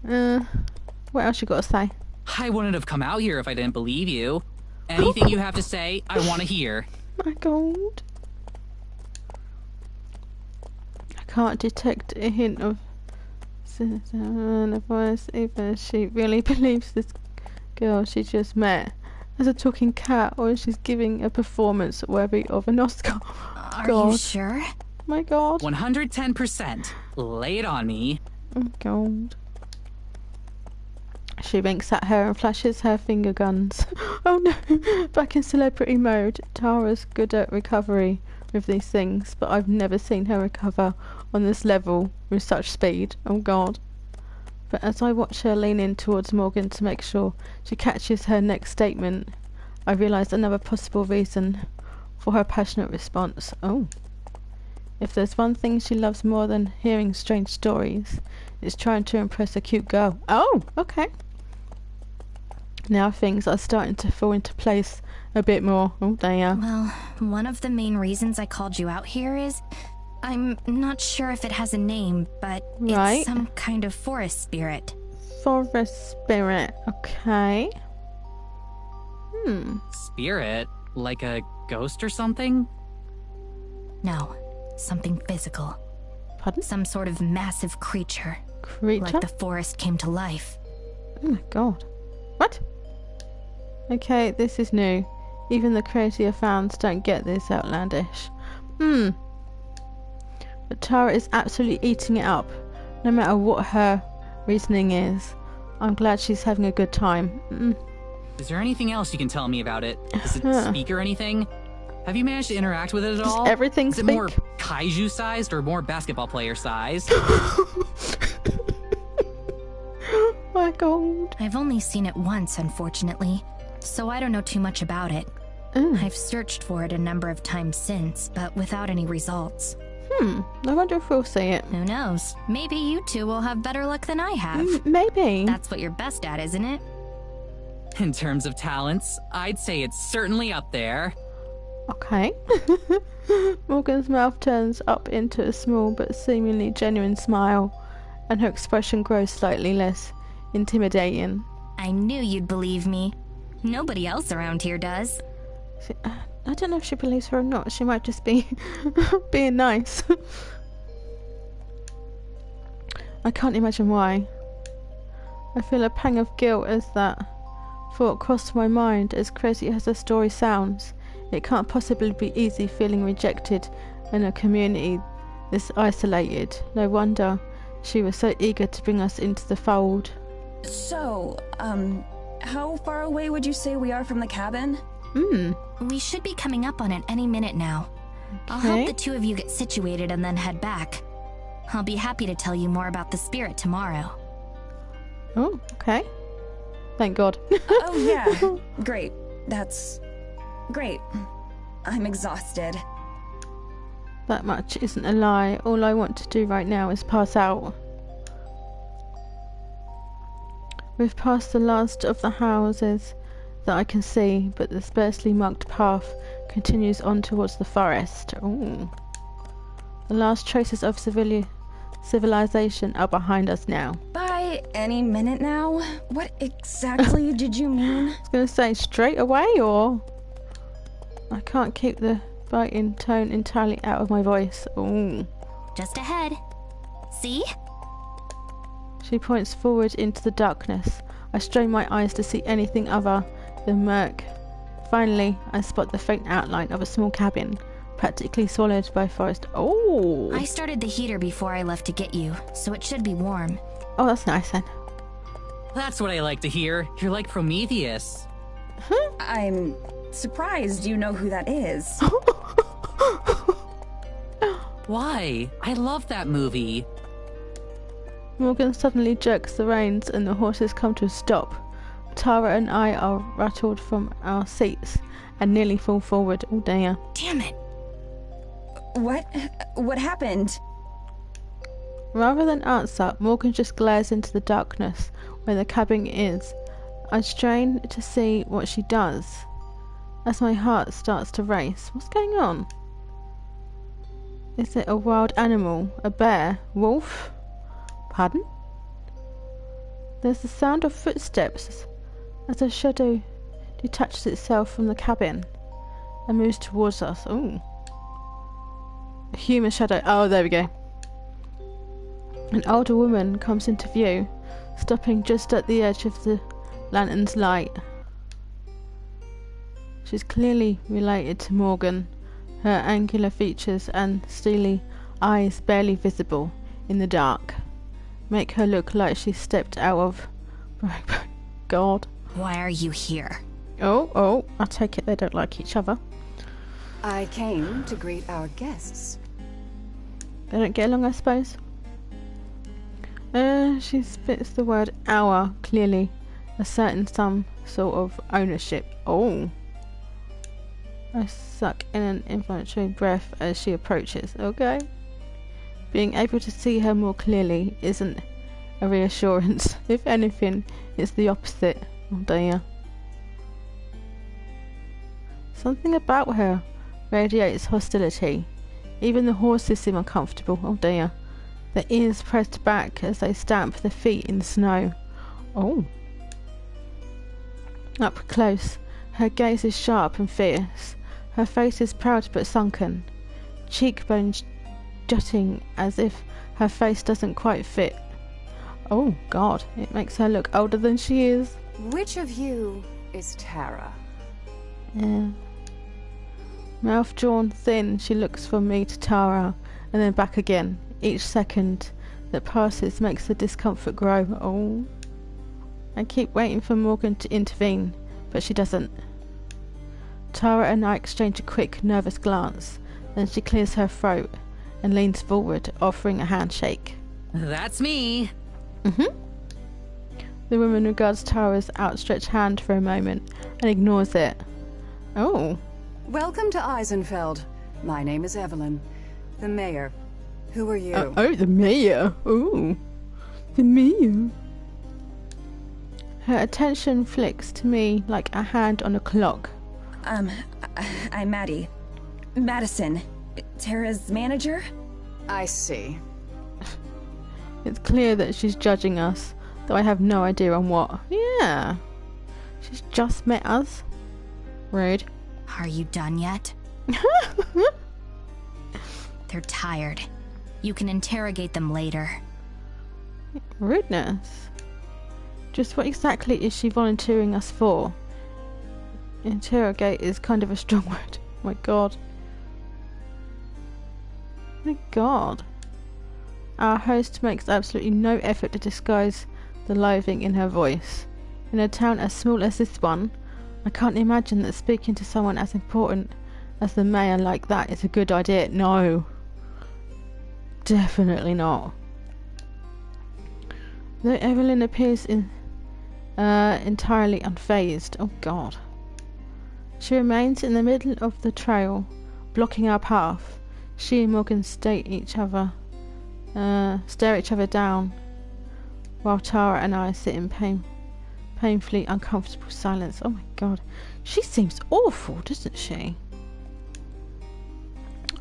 what else you got to say? I wouldn't have come out here if I didn't believe you. Anything you have to say, I want to hear. My god. I can't detect a hint of... in a voice, even she really believes this girl she just met as a talking cat, or she's giving a performance worthy of an Oscar. Are god. you sure? My god. 110%. Lay it on me. Oh god. She winks at her and flashes her finger guns. Oh no! Back in celebrity mode. Tara's good at recovery with these things, but I've never seen her recover on this level with such speed. Oh god. But as I watch her lean in towards Morgan to make sure she catches her next statement, I realise another possible reason for her passionate response. Oh. If there's one thing she loves more than hearing strange stories, it's trying to impress a cute girl. Oh, okay. Now things are starting to fall into place a bit more. Oh, dear. Well, one of the main reasons I called you out here is... I'm not sure if it has a name, but Right. it's some kind of forest spirit. Forest spirit. Okay. Spirit? Like a ghost or something? No, something physical. Pardon? Some sort of massive creature. Creature? Like the forest came to life. Oh my god. What? Okay, this is new. Even the crazier fans don't get this outlandish. But Tara is absolutely eating it up, no matter what her reasoning is. I'm glad she's having a good time. Is there anything else you can tell me about it? Does it speak or anything? Have you managed to interact with it at all? everything Is it speak? more kaiju-sized or more basketball player-sized? My god. I've only seen it once, unfortunately, so I don't know too much about it. I've searched for it a number of times since, but without any results. I wonder if we'll see it. Who knows? Maybe you two will have better luck than I have. Maybe. That's what you're best at, isn't it? In terms of talents, I'd say it's certainly up there. Okay. Morgan's mouth turns up into a small but seemingly genuine smile, and her expression grows slightly less intimidating. I knew you'd believe me. Nobody else around here does. See, I don't know if she believes her or not. She might just be being nice. I can't imagine why. I feel a pang of guilt as that thought crossed my mind. As crazy as the story sounds, it can't possibly be easy feeling rejected in a community this isolated. No wonder she was so eager to bring us into the fold. So, how far away would you say we are from the cabin? We should be coming up on it any minute now. I'll help the two of you get situated and then head back. I'll be happy to tell you more about the spirit tomorrow. Oh, okay. Thank God. Oh, yeah. Great. That's great. I'm exhausted. That much isn't a lie. All I want to do right now is pass out. We've passed the last of the houses that I can see, but the sparsely marked path continues on towards the forest. Ooh. The last traces of civilization are behind us now. By any minute now? What exactly did you mean? I was going to say straight away, or... I can't keep the biting tone entirely out of my voice. Ooh. Just ahead. See? She points forward into the darkness. I strain my eyes to see anything other than murk. Finally, I spot the faint outline of a small cabin, practically swallowed by forest. Oh! I started the heater before I left to get you, so it should be warm. Oh, that's nice then. That's what I like to hear. You're like Prometheus. I'm surprised you know who that is. Why? I love that movie. Morgan suddenly jerks the reins and the horses come to a stop. Tara and I are rattled from our seats and nearly fall forward. Oh dear. Damn it! What happened? Rather than answer, Morgan just glares into the darkness where the cabin is. I strain to see what she does as my heart starts to race. What's going on? Is it a wild animal? A bear? Wolf? Pardon? There's the sound of footsteps as a shadow detaches itself from the cabin and moves towards us. Ooh. A human shadow. Oh, there we go. An older woman comes into view, stopping just at the edge of the lantern's light. She's clearly related to Morgan, her angular features and steely eyes barely visible in the dark make her look like she stepped out of... God. Why are you here? Oh, I take it they don't like each other. I came to greet our guests. They don't get along, I suppose. She spits the word our, clearly asserting some sort of ownership. Oh. I suck in an involuntary breath as she approaches. Okay. Being able to see her more clearly isn't a reassurance. If anything, it's the opposite. Oh dear. Something about her radiates hostility. Even the horses seem uncomfortable. Oh dear. Their ears pressed back as they stamp their feet in the snow. Oh. Up close, her gaze is sharp and fierce. Her face is proud but sunken, cheekbones jutting as if her face doesn't quite fit. Oh God, it makes her look older than she is. Which of you is Tara? Yeah. Mouth drawn thin, she looks from me to Tara and then back again. Each second that passes makes the discomfort grow. Oh. I keep waiting for Morgan to intervene, but she doesn't. Tara and I exchange a quick, nervous glance. Then she clears her throat and leans forward, offering a handshake. That's me. The woman regards Tara's outstretched hand for a moment and ignores it. Oh. Welcome to Eisenfeld. My name is Evelyn. The mayor. Who are you? Oh, the mayor. Ooh. The mayor. Her attention flicks to me like a hand on a clock. I'm Maddie. Madison. Tara's manager? I see. It's clear that she's judging us, though I have no idea on what. Yeah. She's just met us. Rude. Are you done yet? They're tired. You can interrogate them later. Rudeness. Just what exactly is she volunteering us for? Interrogate is kind of a strong word. My god. My god. Our host makes absolutely no effort to disguise the loathing in her voice. In a town as small as this one, I can't imagine that speaking to someone as important as the mayor like that is a good idea. No. Definitely not. Though Evelyn appears entirely unfazed. Oh god. She remains in the middle of the trail, blocking our path. She and Morgan stare each other down, while Tara and I sit in painfully uncomfortable silence. Oh my god. She seems awful, doesn't she?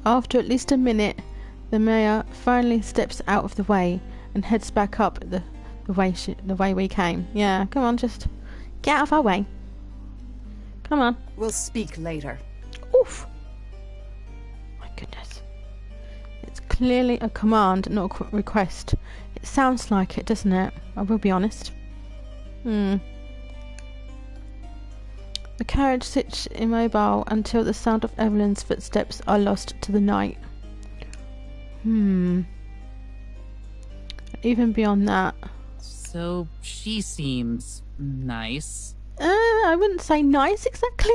After at least a minute, the mayor finally steps out of the way and heads back up the way we came. Yeah, come on, just get out of our way. Come on. We'll speak later. Oof. My goodness. It's clearly a command, not a request. It sounds like it, doesn't it? I will be honest. The carriage sits immobile until the sound of Evelyn's footsteps are lost to the night. Even beyond that. So she seems nice. I wouldn't say nice exactly.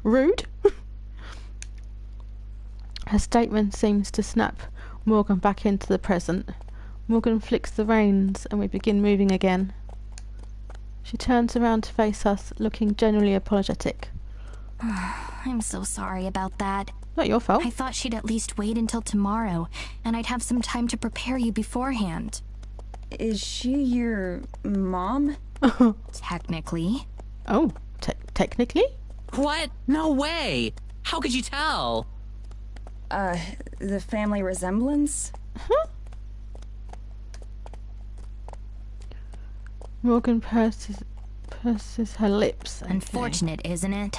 Rude. Her statement seems to snap Morgan back into the present. Morgan flicks the reins and we begin moving again. She turns around to face us, looking genuinely apologetic. I'm so sorry about that. Not your fault. I thought she'd at least wait until tomorrow, and I'd have some time to prepare you beforehand. Is she your mom? Technically. Oh, technically? What? No way! How could you tell? The family resemblance? Huh? Morgan purses her lips. Okay. Unfortunate, isn't it?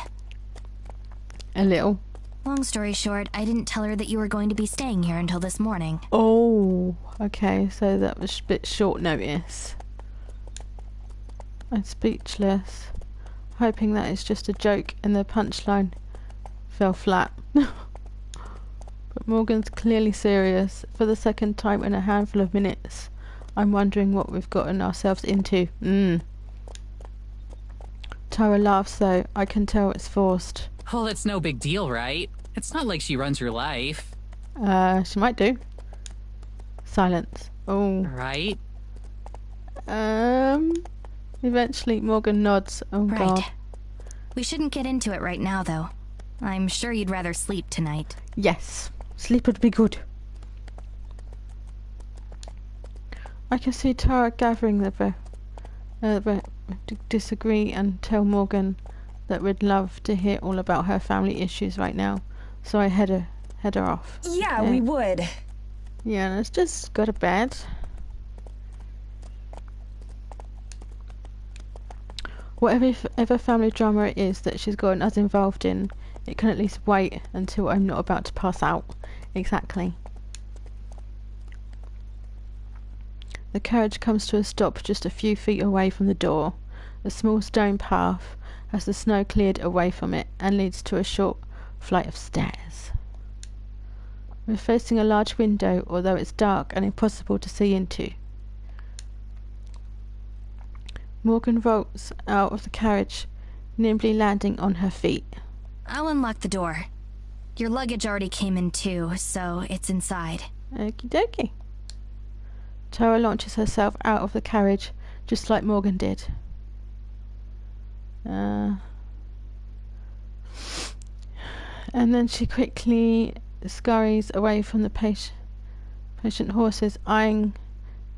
A little. Long story short, I didn't tell her that you were going to be staying here until this morning. Oh, okay, so that was a bit short notice. I'm speechless, hoping that it's just a joke and the punchline fell flat. But Morgan's clearly serious. For the second time in a handful of minutes, I'm wondering what we've gotten ourselves into. Tara laughs though. I can tell it's forced. Well, it's no big deal, right? It's not like she runs your life. She might do. Silence. Oh. Right? Eventually Morgan nods. Oh Right. god. We shouldn't get into it right now, though. I'm sure you'd rather sleep tonight. Yes. Sleep would be good. I can see Tara gathering the breath to disagree and tell Morgan that we'd love to hear all about her family issues right now. So I head her off. Yeah, Okay. we would. Yeah, let's just go to bed. Whatever family drama it is that she's gotten us involved in, it can at least wait until I'm not about to pass out. Exactly. The carriage comes to a stop just a few feet away from the door. A small stone path has the snow cleared away from it and leads to a short flight of stairs. We're facing a large window, although it's dark and impossible to see into. Morgan vaults out of the carriage, nimbly landing on her feet. I'll unlock the door. Your luggage already came in too, so it's inside. Okie dokie. Tara launches herself out of the carriage, just like Morgan did. And then she quickly scurries away from the patient horses, eyeing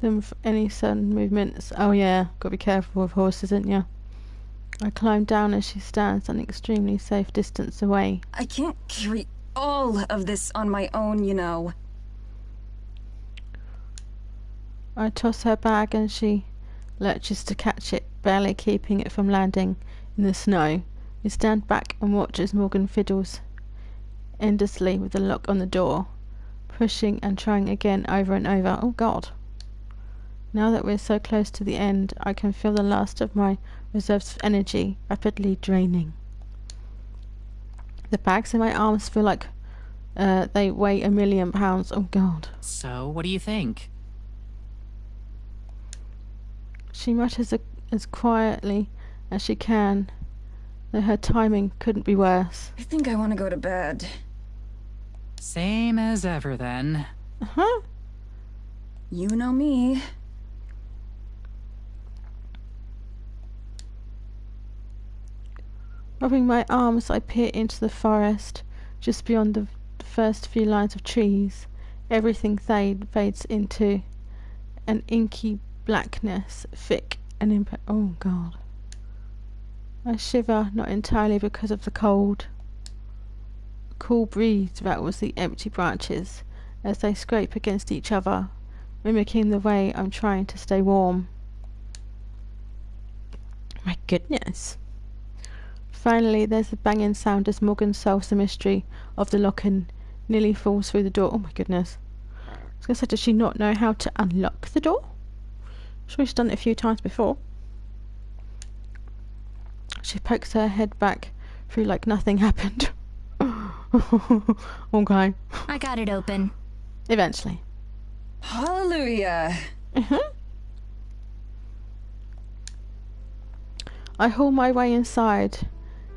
them for any sudden movements. Oh yeah, gotta be careful with horses, ain't ya? I climb down as she stands an extremely safe distance away. I can't carry all of this on my own, you know. I toss her bag and she lurches to catch it, barely keeping it from landing in the snow. We stand back and watch as Morgan fiddles endlessly with the lock on the door, pushing and trying again over and over. Oh God. Now that we're so close to the end, I can feel the last of my reserves of energy rapidly draining. The bags in my arms feel like they weigh 1,000,000 pounds. Oh God. So, what do you think? She mutters as quietly as she can, though her timing couldn't be worse. I think I want to go to bed. Same as ever, then. Uh-huh. You know me. Rubbing my arms, I peer into the forest. Just beyond the first few lines of trees, everything fades into an inky blackness, thick and oh God. I shiver, not entirely because of the cold. A cool breeze rattles the empty branches as they scrape against each other, mimicking the way I'm trying to stay warm. My goodness. Finally, there's a banging sound as Morgan solves the mystery of the lock and nearly falls through the door. Oh my goodness. I was going to say, does she not know how to unlock the door? Sure, she's done it a few times before. She pokes her head back through like nothing happened. Okay. I got it open. Eventually. Hallelujah. I haul my way inside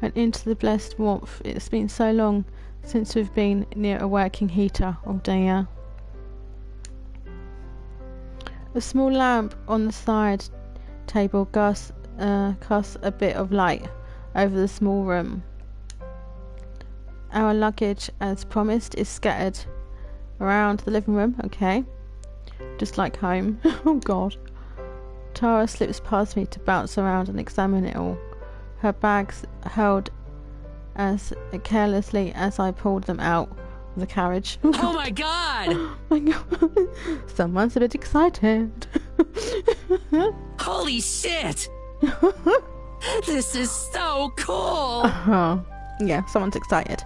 and into the blessed warmth. It's been so long since we've been near a working heater. Oh dear. A small lamp on the side table casts a bit of light over the small room. Our luggage, as promised, is scattered around the living room. Okay. Just like home. Oh God. Tara slips past me to bounce around and examine it all. Her bags held as carelessly as I pulled them out of the carriage. Oh my God! Oh my God. Someone's a bit excited. Holy shit! This is so cool! Oh, yeah, someone's excited.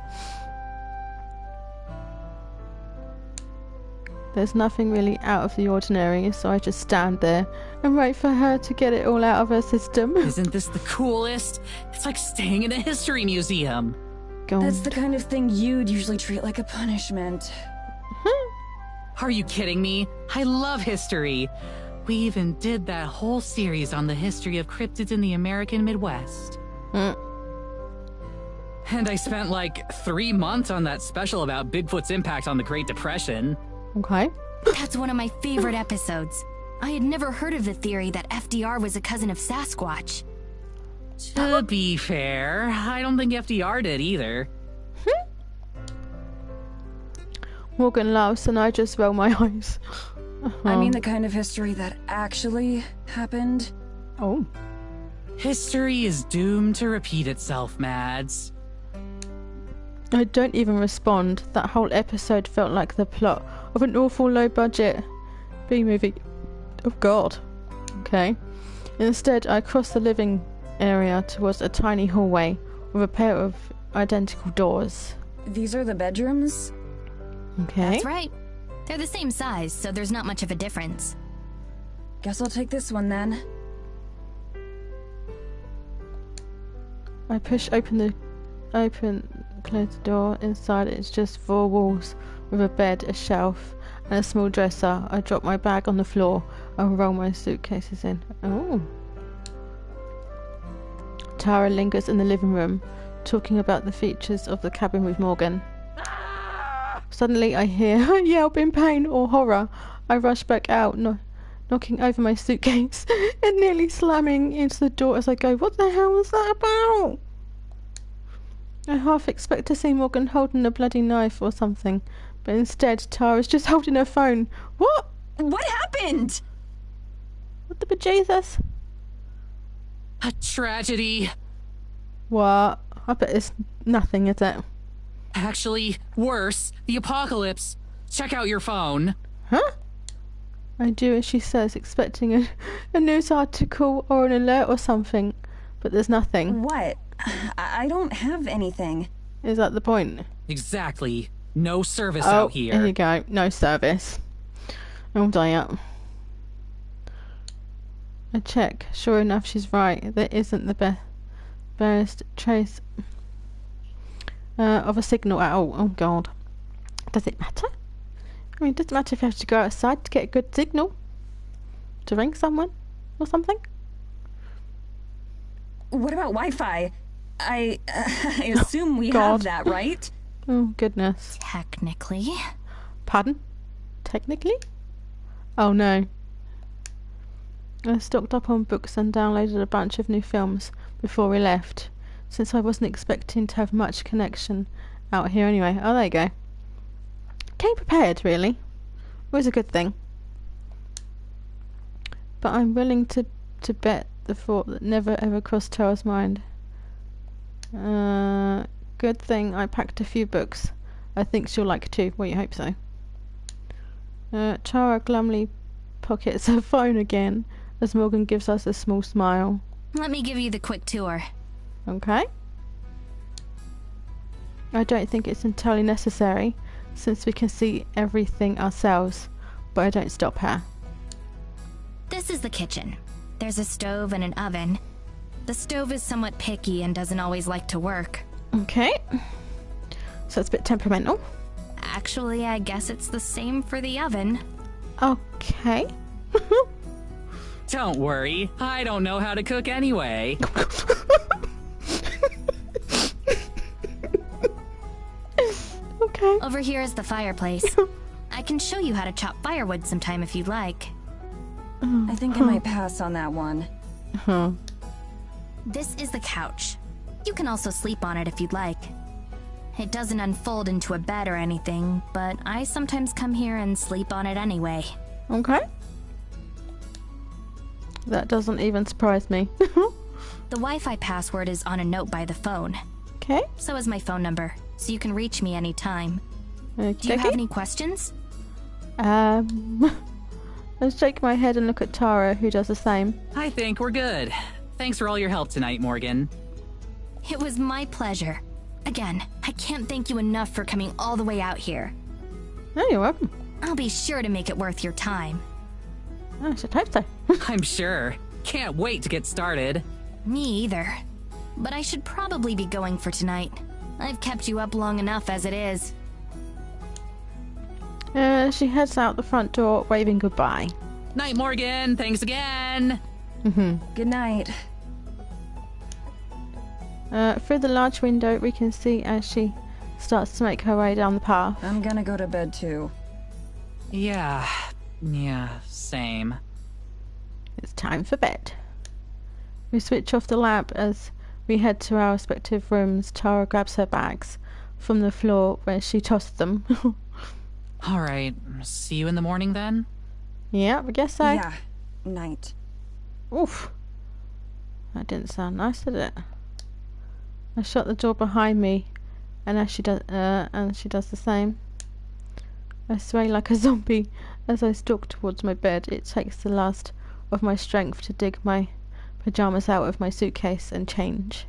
There's nothing really out of the ordinary, so I just stand there and wait for her to get it all out of her system. Isn't this the coolest? It's like staying in a history museum. God. That's the kind of thing you'd usually treat like a punishment. Are you kidding me? I love history. We even did that whole series on the history of cryptids in the American Midwest. And I spent like 3 months on that special about Bigfoot's impact on the Great Depression. Okay. That's one of my favorite episodes. I had never heard of the theory that FDR was a cousin of Sasquatch. To be fair, I don't think FDR did either. Morgan laughs and I just roll my eyes. I mean the kind of history that actually happened. Oh. History is doomed to repeat itself, Mads. I don't even respond. That whole episode felt like the plot of an awful low-budget B-movie. Oh God. Okay. Instead, I cross the living area towards a tiny hallway with a pair of identical doors. These are the bedrooms? Okay. That's right. They're the same size, so there's not much of a difference. Guess I'll take this one then. I push close the door. Inside it's just 4 walls with a bed, a shelf, and a small dresser. I drop my bag on the floor and roll my suitcases in. Oh. Tara lingers in the living room, talking about the features of the cabin with Morgan. Suddenly I hear a yelp in pain or horror. I rush back out, knocking over my suitcase and nearly slamming into the door as I go, what the hell was that about? I half expect to see Morgan holding a bloody knife or something, but instead Tara's just holding her phone. What? What happened? What the bejesus? A tragedy. What? I bet it's nothing, is it? Actually, worse. The apocalypse. Check out your phone. Huh? I do as she says, expecting a news article or an alert or something, but there's nothing. What? I don't have anything. Is that the point? Exactly. No service Oh, out here. here you go. No service. Oh, damn. I check. Sure enough, she's right. There isn't the barest trace of a signal at all. Oh, God. Does it matter? I mean, it doesn't matter if you have to go outside to get a good signal. To ring someone or something. What about Wi-Fi? I assume we God. have that, right? Oh, goodness. Technically. Pardon? Technically? Oh, no. I stocked up on books and downloaded a bunch of new films before we left, since I wasn't expecting to have much connection out here anyway. Oh, there you go. Came prepared, really. It was a good thing. But I'm willing to bet the thought that never ever crossed Tara's mind. Good thing I packed a few books. I think she'll like too. Well, you hope so. Tara glumly pockets her phone again as Morgan gives us a small smile. Let me give you the quick tour. Okay. I don't think it's entirely necessary, since we can see everything ourselves, but I don't stop her. This is the kitchen. There's a stove and an oven. The stove is somewhat picky and doesn't always like to work. Okay. So it's a bit temperamental. Actually, I guess it's the same for the oven. Okay. Don't worry. I don't know how to cook anyway. Okay. Over here is the fireplace. I can show you how to chop firewood sometime if you'd like. I think I might pass on that one. Huh. This is the couch. You can also sleep on it if you'd like. It doesn't unfold into a bed or anything, but I sometimes come here and sleep on it anyway. Okay. That doesn't even surprise me. The Wi-Fi password is on a note by the phone. Okay. So is my phone number, so you can reach me anytime. Okay. Do you have any questions? I shake my head and look at Tara, who does the same. I think we're good. Thanks for all your help tonight, Morgan. It was my pleasure. Again, I can't thank you enough for coming all the way out here. Oh, you're welcome. I'll be sure to make it worth your time. I should hope so. I'm sure. Can't wait to get started. Me either. But I should probably be going for tonight. I've kept you up long enough as it is. She heads out the front door, waving goodbye. Night, Morgan. Thanks again. Good night. Through the large window, we can see as she starts to make her way down the path. I'm gonna go to bed too. Yeah, same. It's time for bed. We switch off the lamp as we head to our respective rooms. Tara grabs her bags from the floor where she tossed them. All right, see you in the morning then? Yeah, I guess so. Yeah. Night. Oof. That didn't sound nice, did it? I shut the door behind me, and she does the same. I sway like a zombie as I stalk towards my bed. It takes the last of my strength to dig my pajamas out of my suitcase and change.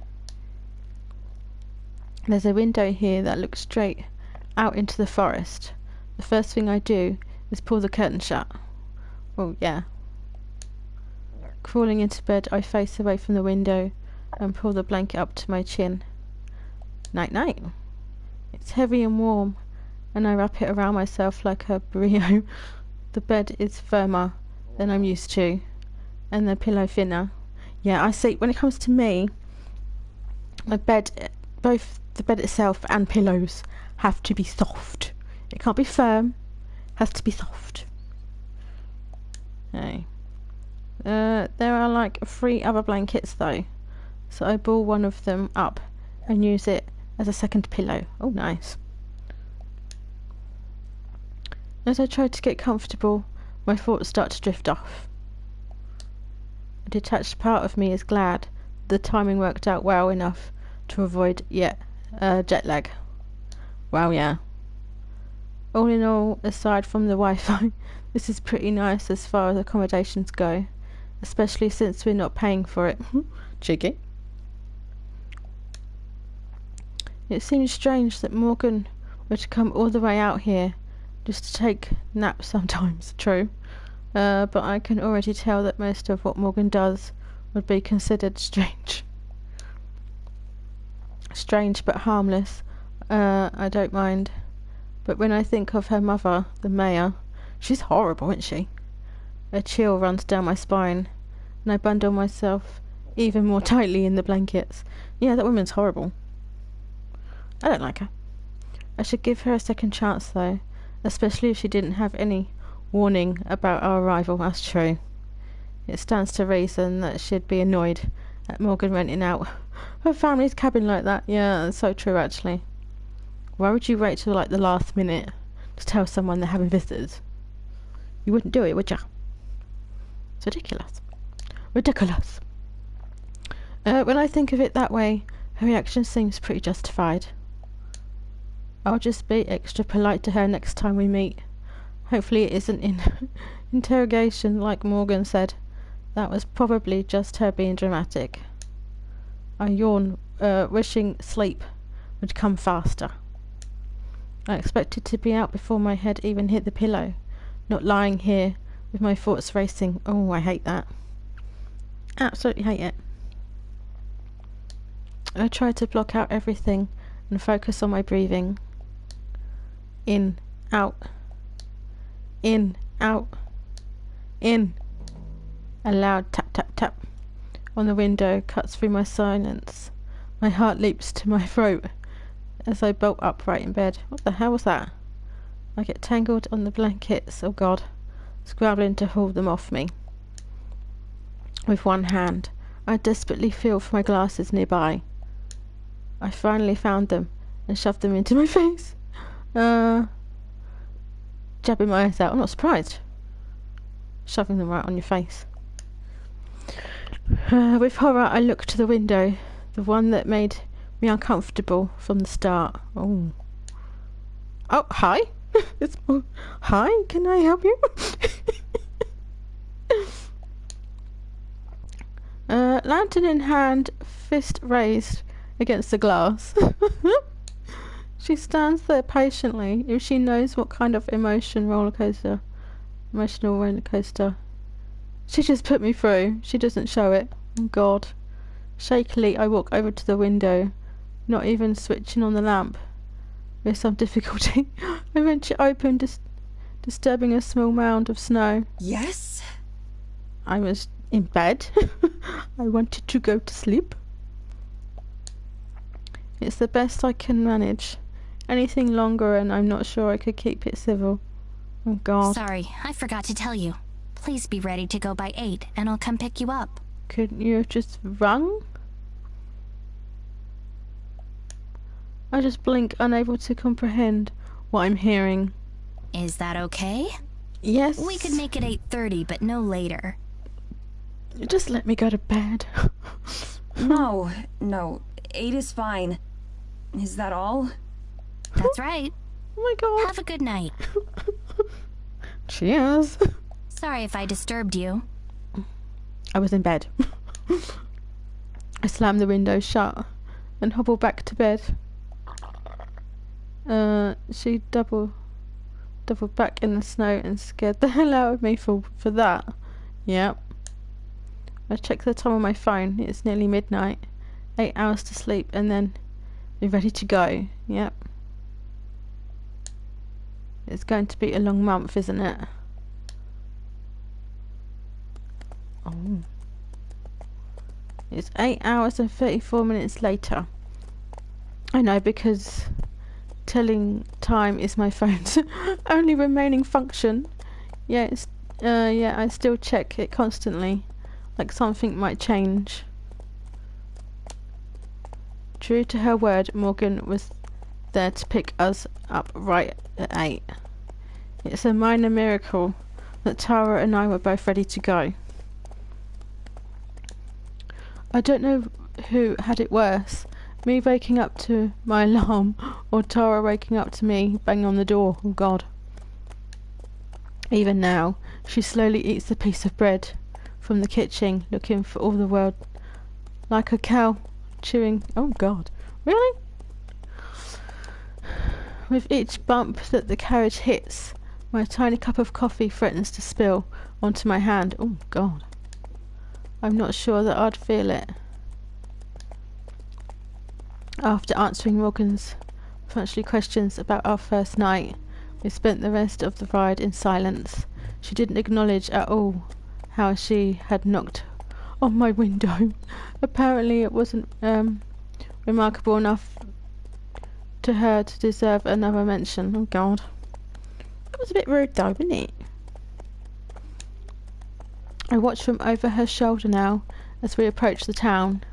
There's a window here that looks straight out into the forest. The first thing I do is pull the curtain shut. Well, yeah. Crawling into bed, I face away from the window and pull the blanket up to my chin. Night night. It's heavy and warm, and I wrap it around myself like a burrito. The bed is firmer than I'm used to, and the pillow thinner. Yeah, I see, when it comes to me, my bed, both the bed itself and pillows have to be soft. It can't be firm, it has to be soft. Okay. There are like 3 other blankets though, so I ball one of them up and use it as a second pillow. Oh, nice. As I try to get comfortable, my thoughts start to drift off. A detached part of me is glad the timing worked out well enough to avoid jet lag. Wow, yeah. All in all, aside from the Wi-Fi, this is pretty nice as far as accommodations go, especially since we're not paying for it. Cheeky. It seems strange that Morgan were to come all the way out here just to take naps sometimes, true. But I can already tell that most of what Morgan does would be considered strange. Strange but harmless. I don't mind. But when I think of her mother, the mayor, she's horrible, isn't she? A chill runs down my spine, and I bundle myself even more tightly in the blankets. Yeah, that woman's horrible. I don't like her. I should give her a second chance, though, especially if she didn't have any warning about our arrival. That's true. It stands to reason that she'd be annoyed at Morgan renting out her family's cabin like that. Yeah, that's so true, actually. Why would you wait till like the last minute to tell someone they're having visitors? You wouldn't do it, would ya? It's ridiculous. Ridiculous. When I think of it that way, her reaction seems pretty justified. I'll just be extra polite to her next time we meet. Hopefully it isn't in interrogation like Morgan said. That was probably just her being dramatic. I yawn, wishing sleep would come faster. I expected to be out before my head even hit the pillow, not lying here with my thoughts racing. Oh, I hate that. Absolutely hate it. I try to block out everything and focus on my breathing. In, out. In, out. In. A loud tap, tap, tap on the window cuts through my silence. My heart leaps to my throat as I bolt upright in bed. What the hell was that? I get tangled on the blankets, oh God, scrabbling to haul them off me. With one hand, I desperately feel for my glasses nearby. I finally found them and shoved them into my face. Jabbing my eyes out. I'm not surprised. Shoving them right on your face. With horror, I look to the window, the one that made me uncomfortable from the start. Oh, hi. It's hi. Can I help you? Lantern in hand, fist raised against the glass. She stands there patiently. If she knows what kind of emotional roller coaster she just put me through, she doesn't show it. Oh God. Shakily, I walk over to the window, not even switching on the lamp. With some difficulty, I wrench it open, disturbing a small mound of snow. Yes? I was in bed. I wanted to go to sleep. It's the best I can manage. Anything longer and I'm not sure I could keep it civil. Oh God. Sorry, I forgot to tell you. Please be ready to go by 8 and I'll come pick you up. Couldn't you have just rung? I just blink, unable to comprehend what I'm hearing. Is that okay? Yes. We could make it 8:30, but no later. Just let me go to bed. No, 8 is fine. Is that all? That's right. Oh my God. Have a good night. Cheers. Sorry if I disturbed you. I was in bed. I slammed the window shut and hobbled back to bed. She doubled back in the snow and scared the hell out of me for that. Yep. I checked the time on my phone. It's nearly midnight. 8 hours to sleep and then be ready to go. Yep. It's going to be a long month, isn't it? Oh. It's 8 hours and 34 minutes later. I know, because telling time is my phone's only remaining function. Yeah, I still check it constantly, like something might change. True to her word, Morgan was there to pick us up right at 8. It's a minor miracle that Tara and I were both ready to go. I don't know who had it worse, me waking up to my alarm or Tara waking up to me banging on the door. Oh God. Even now, she slowly eats a piece of bread from the kitchen, looking for all the world like a cow chewing. Oh God. Really? With each bump that the carriage hits, my tiny cup of coffee threatens to spill onto my hand. Oh God. I'm not sure that I'd feel it. After answering Morgan's punchy questions about our first night, we spent the rest of the ride in silence. She didn't acknowledge at all how she had knocked on my window. Apparently it wasn't remarkable enough to her to deserve another mention. Oh God. That was a bit rude though, wasn't it? I watched from over her shoulder now as we approached the town.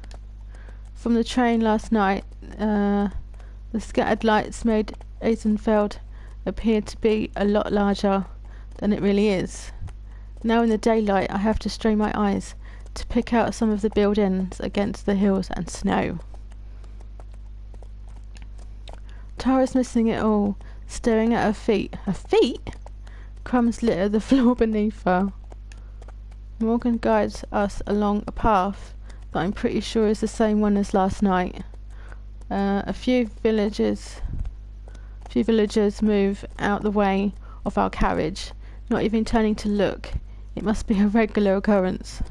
From the train last night, the scattered lights made Eisenfeld appear to be a lot larger than it really is. Now in the daylight, I have to strain my eyes to pick out some of the buildings against the hills and snow. Tara's missing it all, staring at her feet. Her feet? Crumbs litter the floor beneath her. Morgan guides us along a path that I'm pretty sure is the same one as last night. A few villagers move out the way of our carriage, not even turning to look. It must be a regular occurrence.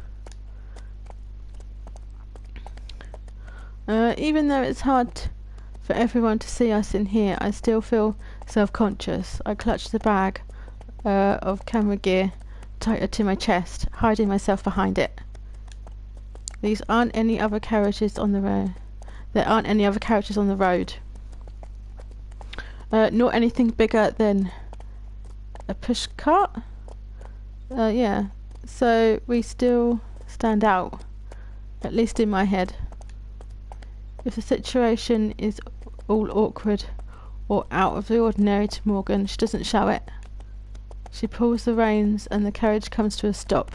Even though it's hard for everyone to see us in here, I still feel self-conscious. I clutch the bag of camera gear tighter to my chest, hiding myself behind it. These aren't any other carriages on the road. There aren't any other carriages on the road. Nor anything bigger than a push cart. Yeah. So we still stand out, at least in my head. If the situation is all awkward or out of the ordinary to Morgan, she doesn't show it. She pulls the reins and the carriage comes to a stop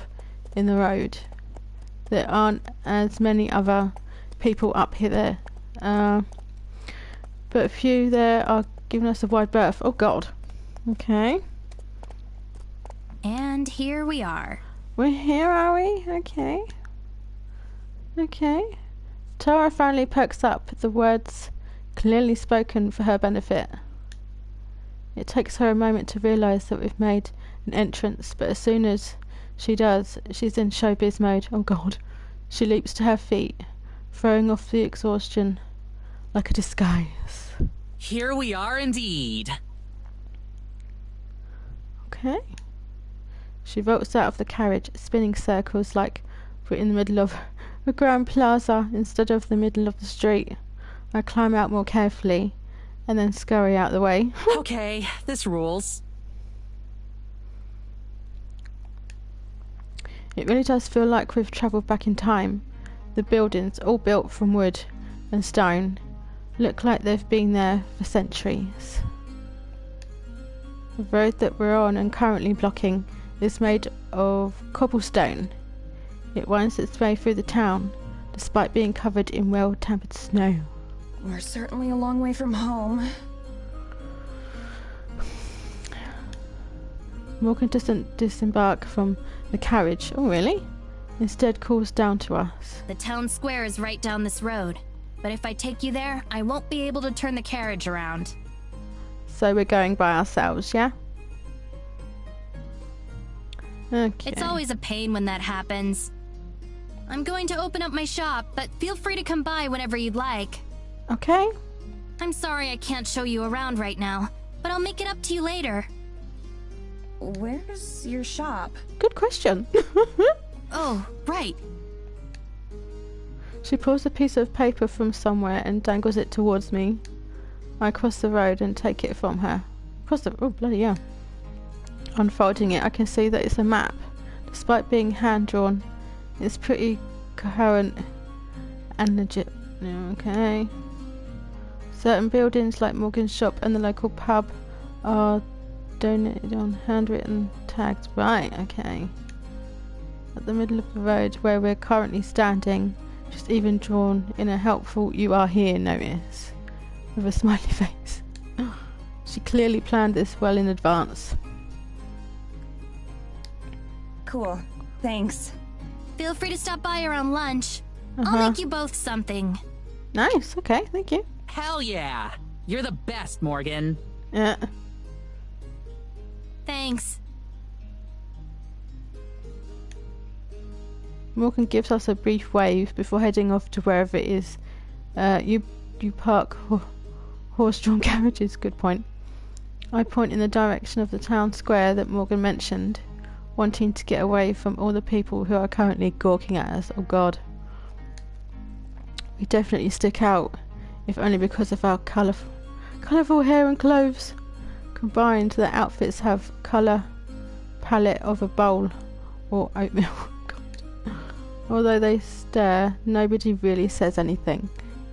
in the road. There aren't as many other people up here but a few there are giving us a wide berth. Oh God. Okay. And here we are. We're here, are we? Okay. Okay. Tara finally perks up, the words clearly spoken for her benefit. It takes her a moment to realise that we've made an entrance, but as soon as she does, she's in showbiz mode. Oh God. She leaps to her feet, throwing off the exhaustion like a disguise. Here we are indeed. Okay. She vaults out of the carriage, spinning circles like we're in the middle of a grand plaza instead of the middle of the street. I climb out more carefully and then scurry out the way. Okay, this rules. It really does feel like we've travelled back in time. The buildings, all built from wood and stone, look like they've been there for centuries. The road that we're on and currently blocking is made of cobblestone. It winds its way through the town, despite being covered in well-tempered snow. We're certainly a long way from home. Morgan doesn't disembark from the carriage. Oh, really? Instead calls down to us. The town square is right down this road. But if I take you there, I won't be able to turn the carriage around. So we're going by ourselves, yeah? Okay. It's always a pain when that happens. I'm going to open up my shop, but feel free to come by whenever you'd like. Okay. I'm sorry I can't show you around right now, but I'll make it up to you later. Where's your shop? Good question. Oh, right. She pulls a piece of paper from somewhere and dangles it towards me. I cross the road and take it from her. Oh, bloody hell. Unfolding it, I can see that it's a map. Despite being hand-drawn, it's pretty coherent and legit. Okay. Certain buildings like Morgan's shop and the local pub are donated on handwritten tags. Right, okay. At the middle of the road where we're currently standing, just even drawn in a helpful "you are here" notice with a smiley face. She clearly planned this well in advance. Cool. Thanks. Feel free to stop by around lunch. I'll make you both something. Nice, okay, thank you. Hell yeah! You're the best, Morgan. Yeah. Thanks. Morgan gives us a brief wave before heading off to wherever it is. You park horse-drawn carriages, good point. I point in the direction of the town square that Morgan mentioned, wanting to get away from all the people who are currently gawking at us. Oh god. We definitely stick out, if only because of our colourful hair and clothes. Combined, the outfits have colour palette of a bowl or oatmeal. God. Although they stare, nobody really says anything,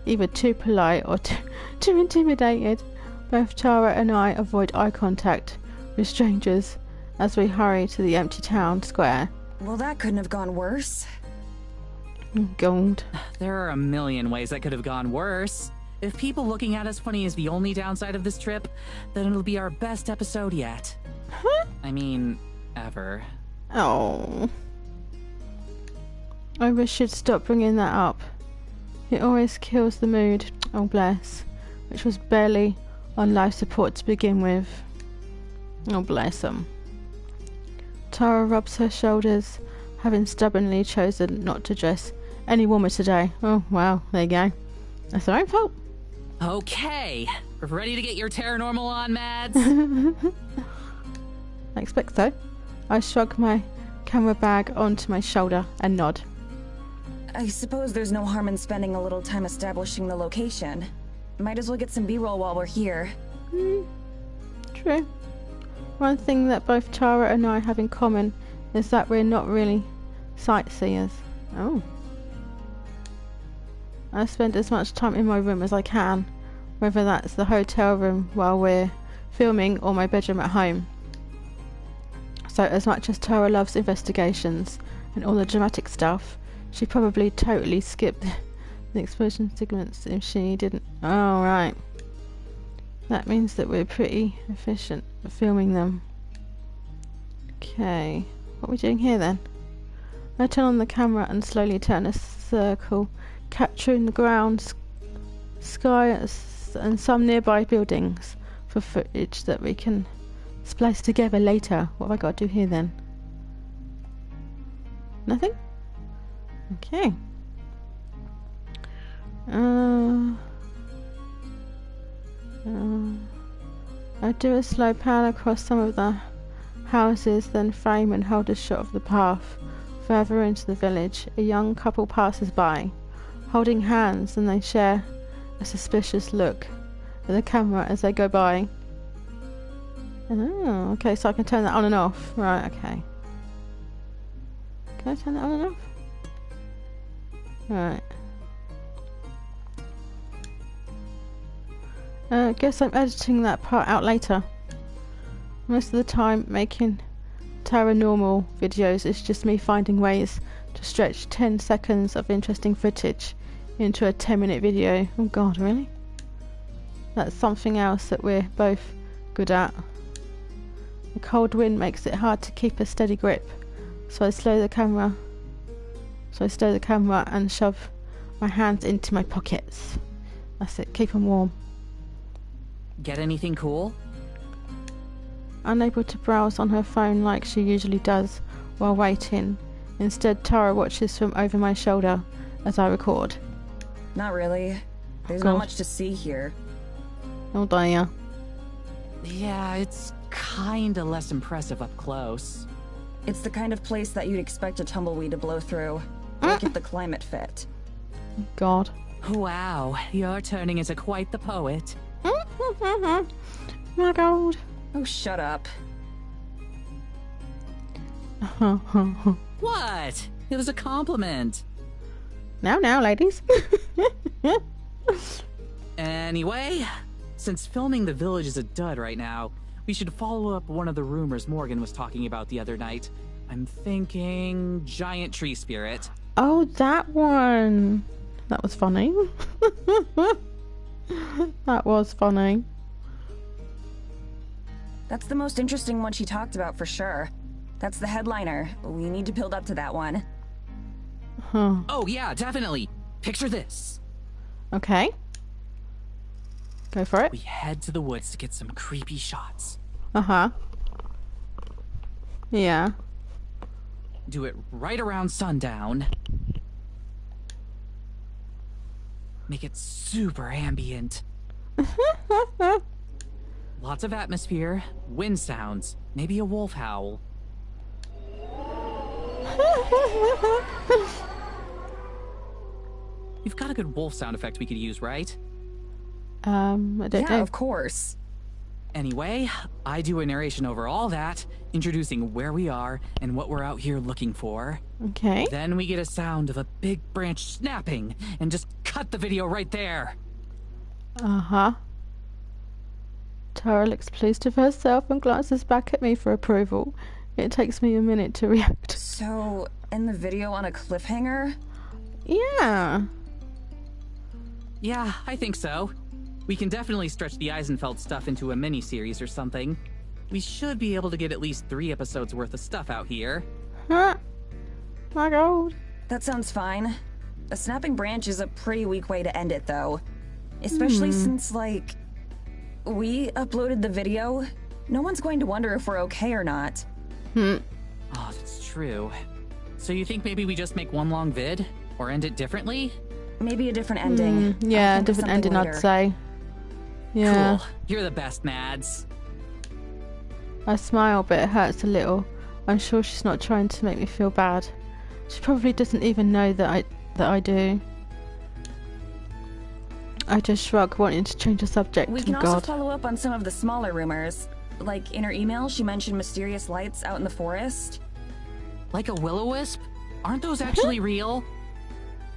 either too polite or too intimidated. Both Tara and I avoid eye contact with strangers as we hurry to the empty town square. Well, that couldn't have gone worse. God. There are a million ways that could have gone worse. If people looking at us funny is the only downside of this trip, then it'll be our best episode yet. I mean, ever. Oh. I wish you'd stop bringing that up. It always kills the mood. Oh bless. Which was barely on life support to begin with. Oh bless him. Tara rubs her shoulders, having stubbornly chosen not to dress any warmer today. Oh wow, there you go. That's her own fault. Okay, ready to get your Terranormal on, Mads? I expect so. I shrug my camera bag onto my shoulder and nod. I suppose there's no harm in spending a little time establishing the location. Might as well get some B-roll while we're here. True. One thing that both Tara and I have in common is that we're not really sightseers. Oh. I spend as much time in my room as I can, whether that's the hotel room while we're filming or my bedroom at home. So as much as Tara loves investigations and all the dramatic stuff, she probably totally skipped the explosion segments if she didn't. Oh, right. That means that we're pretty efficient at filming them. Okay, what are we doing here then? I turn on the camera and slowly turn a circle, capturing the ground, sky, and some nearby buildings for footage that we can splice together later. What have I got to do here then? Nothing? Okay. I do a slow pan across some of the houses, then frame and hold a shot of the path further into the village. A young couple passes by, holding hands, and they share a suspicious look at the camera as they go by. Oh, okay, so I can turn that on and off. Right, okay. Can I turn that on and off? Right. Guess I'm editing that part out later. Most of the time making Terranormal videos is just me finding ways to stretch 10 seconds of interesting footage into a 10-minute video. Oh god, really? That's something else that we're both good at. The cold wind makes it hard to keep a steady grip, so I slow the camera and shove my hands into my pockets. That's it, keep them warm. Get anything cool? Unable to browse on her phone like she usually does while waiting, instead Tara watches from over my shoulder as I record. Not really. There's not much to see here. Oh dear. Yeah, it's kinda less impressive up close. It's the kind of place that you'd expect a tumbleweed to blow through. Like if the climate fit. God. Wow, you're turning into quite the poet. My god. Oh, shut up. What? It was a compliment. Now, ladies. Anyway, since filming the village is a dud right now, we should follow up one of the rumors Morgan was talking about the other night. I'm thinking giant tree spirit. Oh, that one. That was funny. That was funny. That's the most interesting one she talked about for sure. That's the headliner. We need to build up to that one. Huh. Oh yeah, definitely. Picture this. Okay. Go for it. We head to the woods to get some creepy shots. Uh-huh. Yeah. Do it right around sundown. Make it super ambient. Lots of atmosphere, wind sounds, maybe a wolf howl. You've got a good wolf sound effect we could use, right? I don't Yeah, know. of course. Anyway, I do a narration over all that, introducing where we are and what we're out here looking for. Okay. Then we get a sound of a big branch snapping and just cut the video right there. Uh-huh. Tara looks pleased with herself and glances back at me for approval. It takes me a minute to react. So, end the video on a cliffhanger? Yeah. Yeah, I think so. We can definitely stretch the Eisenfeld stuff into a mini-series or something. We should be able to get at least 3 episodes worth of stuff out here. Huh. My God. That sounds fine. A snapping branch is a pretty weak way to end it, though. Especially since, like, we uploaded the video. No one's going to wonder if we're okay or not. Oh, that's true. So you think maybe we just make one long vid? Or end it differently? Maybe a different ending. Yeah, I'll think of different something ending, I'd later. say. Yeah. Cool. You're the best, Mads. I smile, but it hurts a little. I'm sure she's not trying to make me feel bad. She probably doesn't even know that I do. I just shrug, wanting to change the subject. We can Oh, also God. follow up on some of the smaller rumors. Like, in her email, she mentioned mysterious lights out in the forest. Like a will-o-wisp? Aren't those actually real?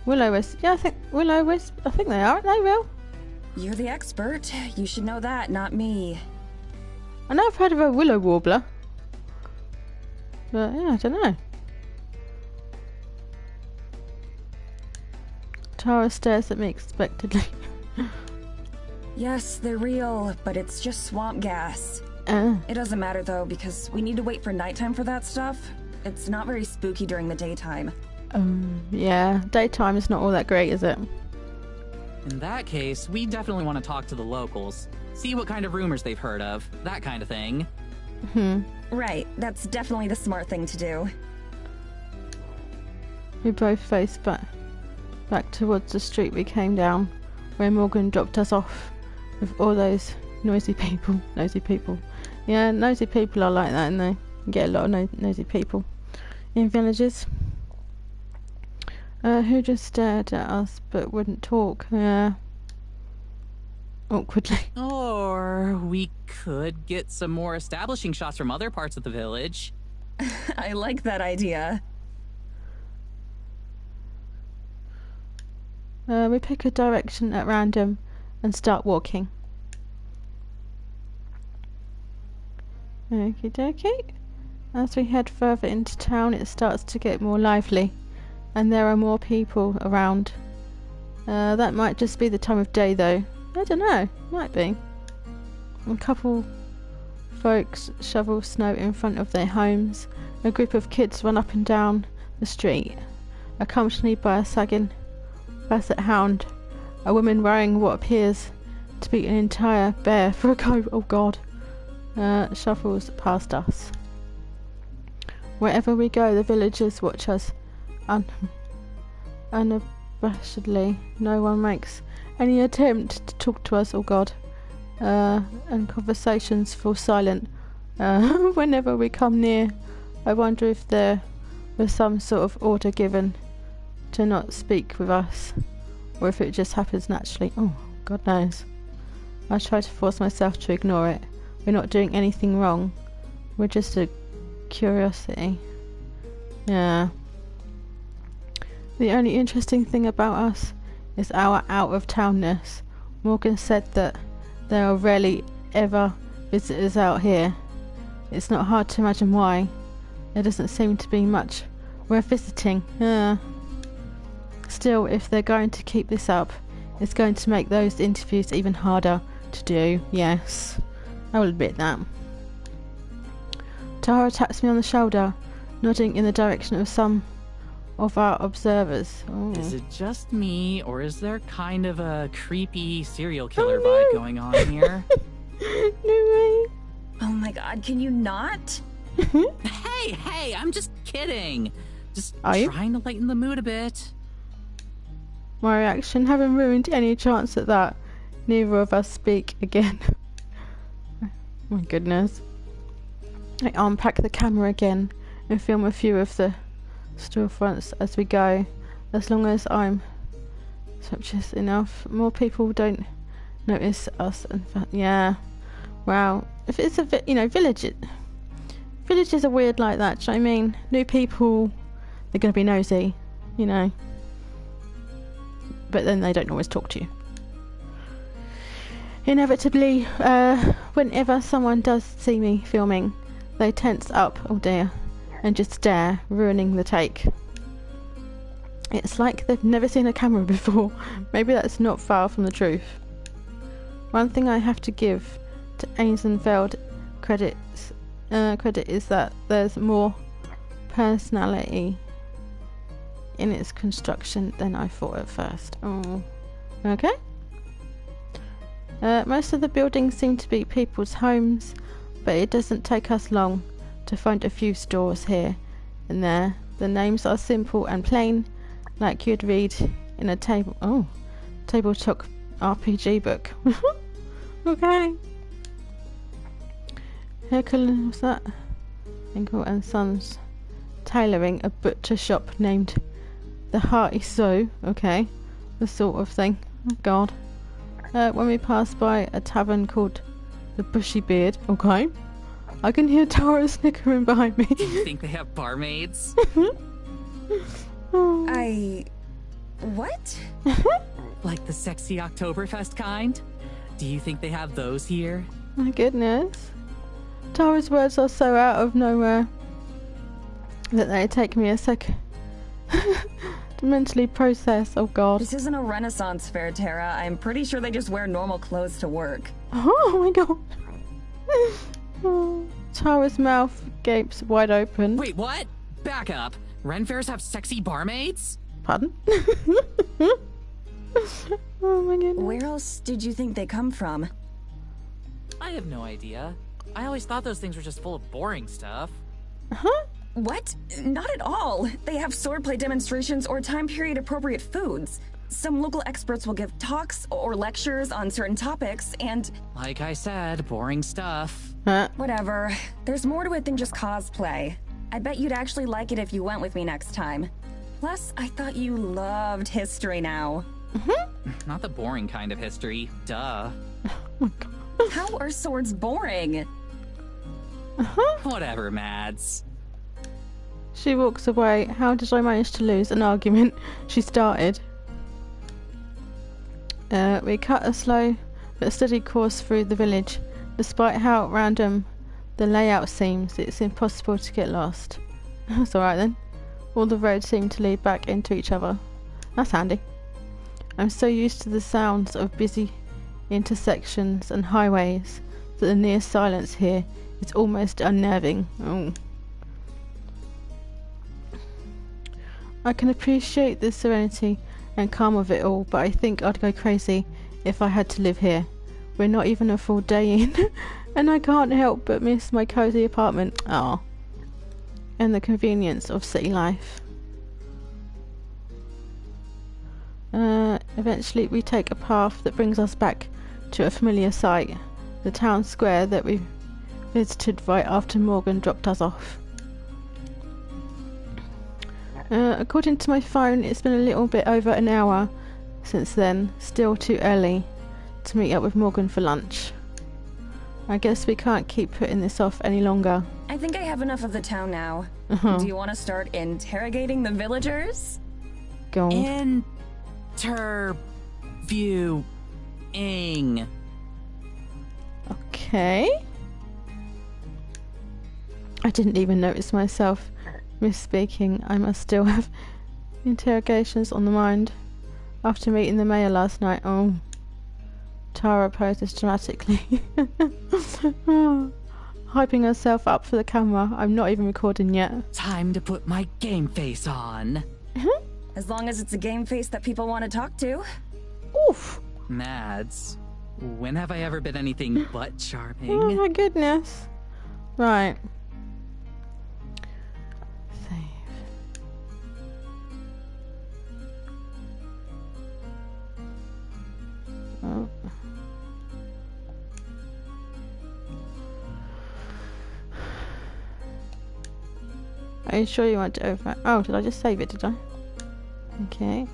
Will-o-wisp. Yeah, I think will-o-wisp. I think they are, aren't they, Will? You're the expert. You should know that, not me. I know I've heard of a willow warbler. But, yeah, I don't know. Tara stares at me expectantly. Yes, they're real, but it's just swamp gas. It doesn't matter, though, because we need to wait for nighttime for that stuff. It's not very spooky during the daytime. Yeah, daytime is not all that great, is it? In that case, we definitely want to talk to the locals. See what kind of rumors they've heard of. That kind of thing. Right, that's definitely the smart thing to do. We both face back towards the street we came down, where Morgan dropped us off with all those nosy people. Yeah, nosy people are like that, aren't they? You get a lot of nosy people in villages. Who just stared at us but wouldn't talk. Yeah. Awkwardly. Or we could get some more establishing shots from other parts of the village. I like that idea. We pick a direction at random and start walking. Okie dokie. As we head further into town, it starts to get more lively, and there are more people around. That might just be the time of day, though. I don't know. Might be. A couple folks shovel snow in front of their homes. A group of kids run up and down the street, accompanied by a sagging basset hound. A woman wearing what appears to be an entire bear for a coat. Oh God. Shuffles past us. Wherever we go, the villagers watch us unabashedly. No one makes any attempt to talk to us. Oh God. And conversations fall silent whenever we come near. I wonder if there was some sort of order given to not speak with us, or if it just happens naturally. Oh, God knows. I try to force myself to ignore it. We're not doing anything wrong. We're just a curiosity. Yeah. The only interesting thing about us is our out-of-townness. Morgan said that there are rarely ever visitors out here. It's not hard to imagine why. There doesn't seem to be much worth visiting. Still, if they're going to keep this up, it's going to make those interviews even harder to do. Yes, I will admit that. Tara taps me on the shoulder, nodding in the direction of some of our observers. Oh. Is it just me, or is there kind of a creepy serial killer vibe going on here? No way. Oh my god, can you not? Hey, I'm just kidding. Just Are you? trying to lighten the mood a bit. My reaction having ruined any chance at that. Neither of us speak again. My goodness. I unpack the camera again and film a few of the storefronts as we go. As long as I'm sumptuous enough, more people don't notice us. And yeah, wow. If it's a villages are weird like that. Do you know what I mean? New people, they're gonna be nosy, you know. But then they don't always talk to you. Inevitably, whenever someone does see me filming, they tense up, oh dear, and just stare, ruining the take. It's like they've never seen a camera before. Maybe that's not far from the truth. One thing I have to give to Eisenfeld credit is that there's more personality in its construction than I thought at first. Oh, okay. Most of the buildings seem to be people's homes, but it doesn't take us long to find a few stores here and there. The names are simple and plain, like you'd read in a tabletop RPG book. Okay. Hercules, what's that? Hinkle and Sons tailoring, a butcher shop named the Hearty Zoo. Okay, the sort of thing. Oh God. When we pass by a tavern called the Bushy Beard. Okay. I can hear Tara snickering behind me. Do you think they have barmaids? Oh. What? Like the sexy Oktoberfest kind? Do you think they have those here? My goodness. Tara's words are so out of nowhere that they take me a second to mentally process. Oh God. This isn't a Renaissance fair, Tara. I'm pretty sure they just wear normal clothes to work. Oh my God. Oh. Tara's mouth gapes wide open. Wait, what? Back up. Ren fairs have sexy barmaids? Pardon? Oh my goodness. Where else did you think they come from? I have no idea. I always thought those things were just full of boring stuff. Huh? What? Not at all. They have swordplay demonstrations or time period appropriate foods. Some local experts will give talks or lectures on certain topics, and... Like I said, boring stuff. Huh? Whatever. There's more to it than just cosplay. I bet you'd actually like it if you went with me next time. Plus, I thought you loved history now. Not the boring kind of history. Duh. Oh my God. How are swords boring? Whatever, Mads. She walks away. How did I manage to lose an argument she started? We cut a slow but steady course through the village. Despite how random the layout seems, it's impossible to get lost. That's alright then. All the roads seem to lead back into each other. That's handy. I'm so used to the sounds of busy intersections and highways that the near silence here is almost unnerving. Oh. I can appreciate the serenity and calm of it all, but I think I'd go crazy if I had to live here. We're not even a full day in, and I can't help but miss my cozy apartment. Ah, and the convenience of city life. Eventually we take a path that brings us back to a familiar sight, the town square that we visited right after Morgan dropped us off. According to my phone, it's been a little bit over an hour since then. Still too early to meet up with Morgan for lunch. I guess we can't keep putting this off any longer. I think I have enough of the town now. Do you want to start interrogating the villagers? Gold. Interview ing. Okay. I didn't even notice myself misspeaking. I must still have interrogations on the mind after meeting the mayor last night. Oh. Tara poses dramatically. Hyping herself up for the camera. I'm not even recording yet. Time to put my game face on. As long as it's a game face that people want to talk to. Oof. Mads, when have I ever been anything but charming? Oh my goodness. Right. Save. Oh. Are you sure you want to over? Oh, did I just save it? Did I? Okay.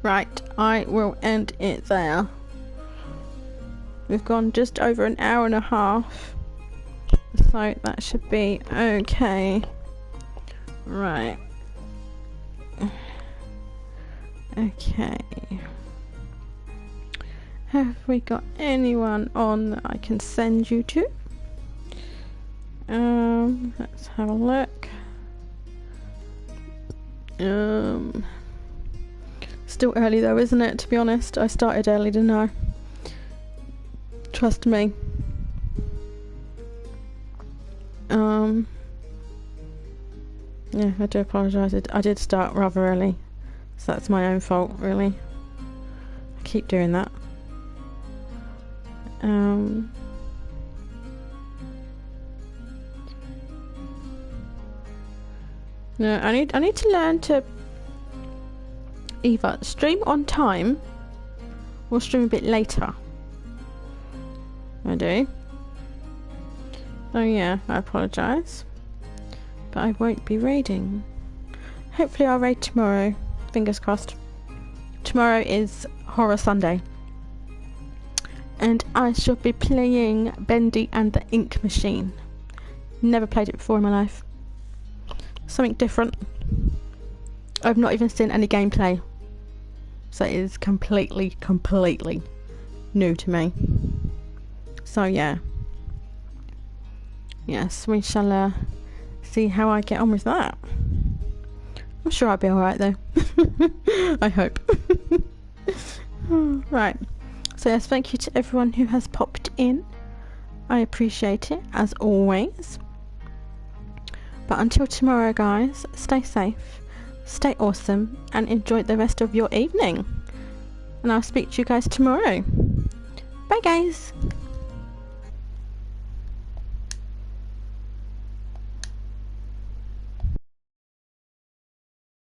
Right, I will end it there. We've gone just over an hour and a half, so that should be okay. Right. Okay. Have we got anyone on that I can send you to? Let's have a look. Still early though, isn't it? To be honest, I started early, didn't I? Trust me. Yeah, I do apologise. I did start rather early, so that's my own fault, really. I keep doing that. No, I need to learn to either stream on time or stream a bit later. I do. Oh yeah, I apologise. But I won't be raiding. Hopefully I'll raid tomorrow. Fingers crossed. Tomorrow is Horror Sunday. And I shall be playing Bendy and the Ink Machine. Never played it before in my life. Something different. I've not even seen any gameplay. So it is completely new to me. So yeah. Yes, we shall see how I get on with that. I'm sure I'll be alright though. I hope. Right. So yes, thank you to everyone who has popped in. I appreciate it, as always. But until tomorrow, guys, stay safe, stay awesome, and enjoy the rest of your evening. And I'll speak to you guys tomorrow. Bye, guys.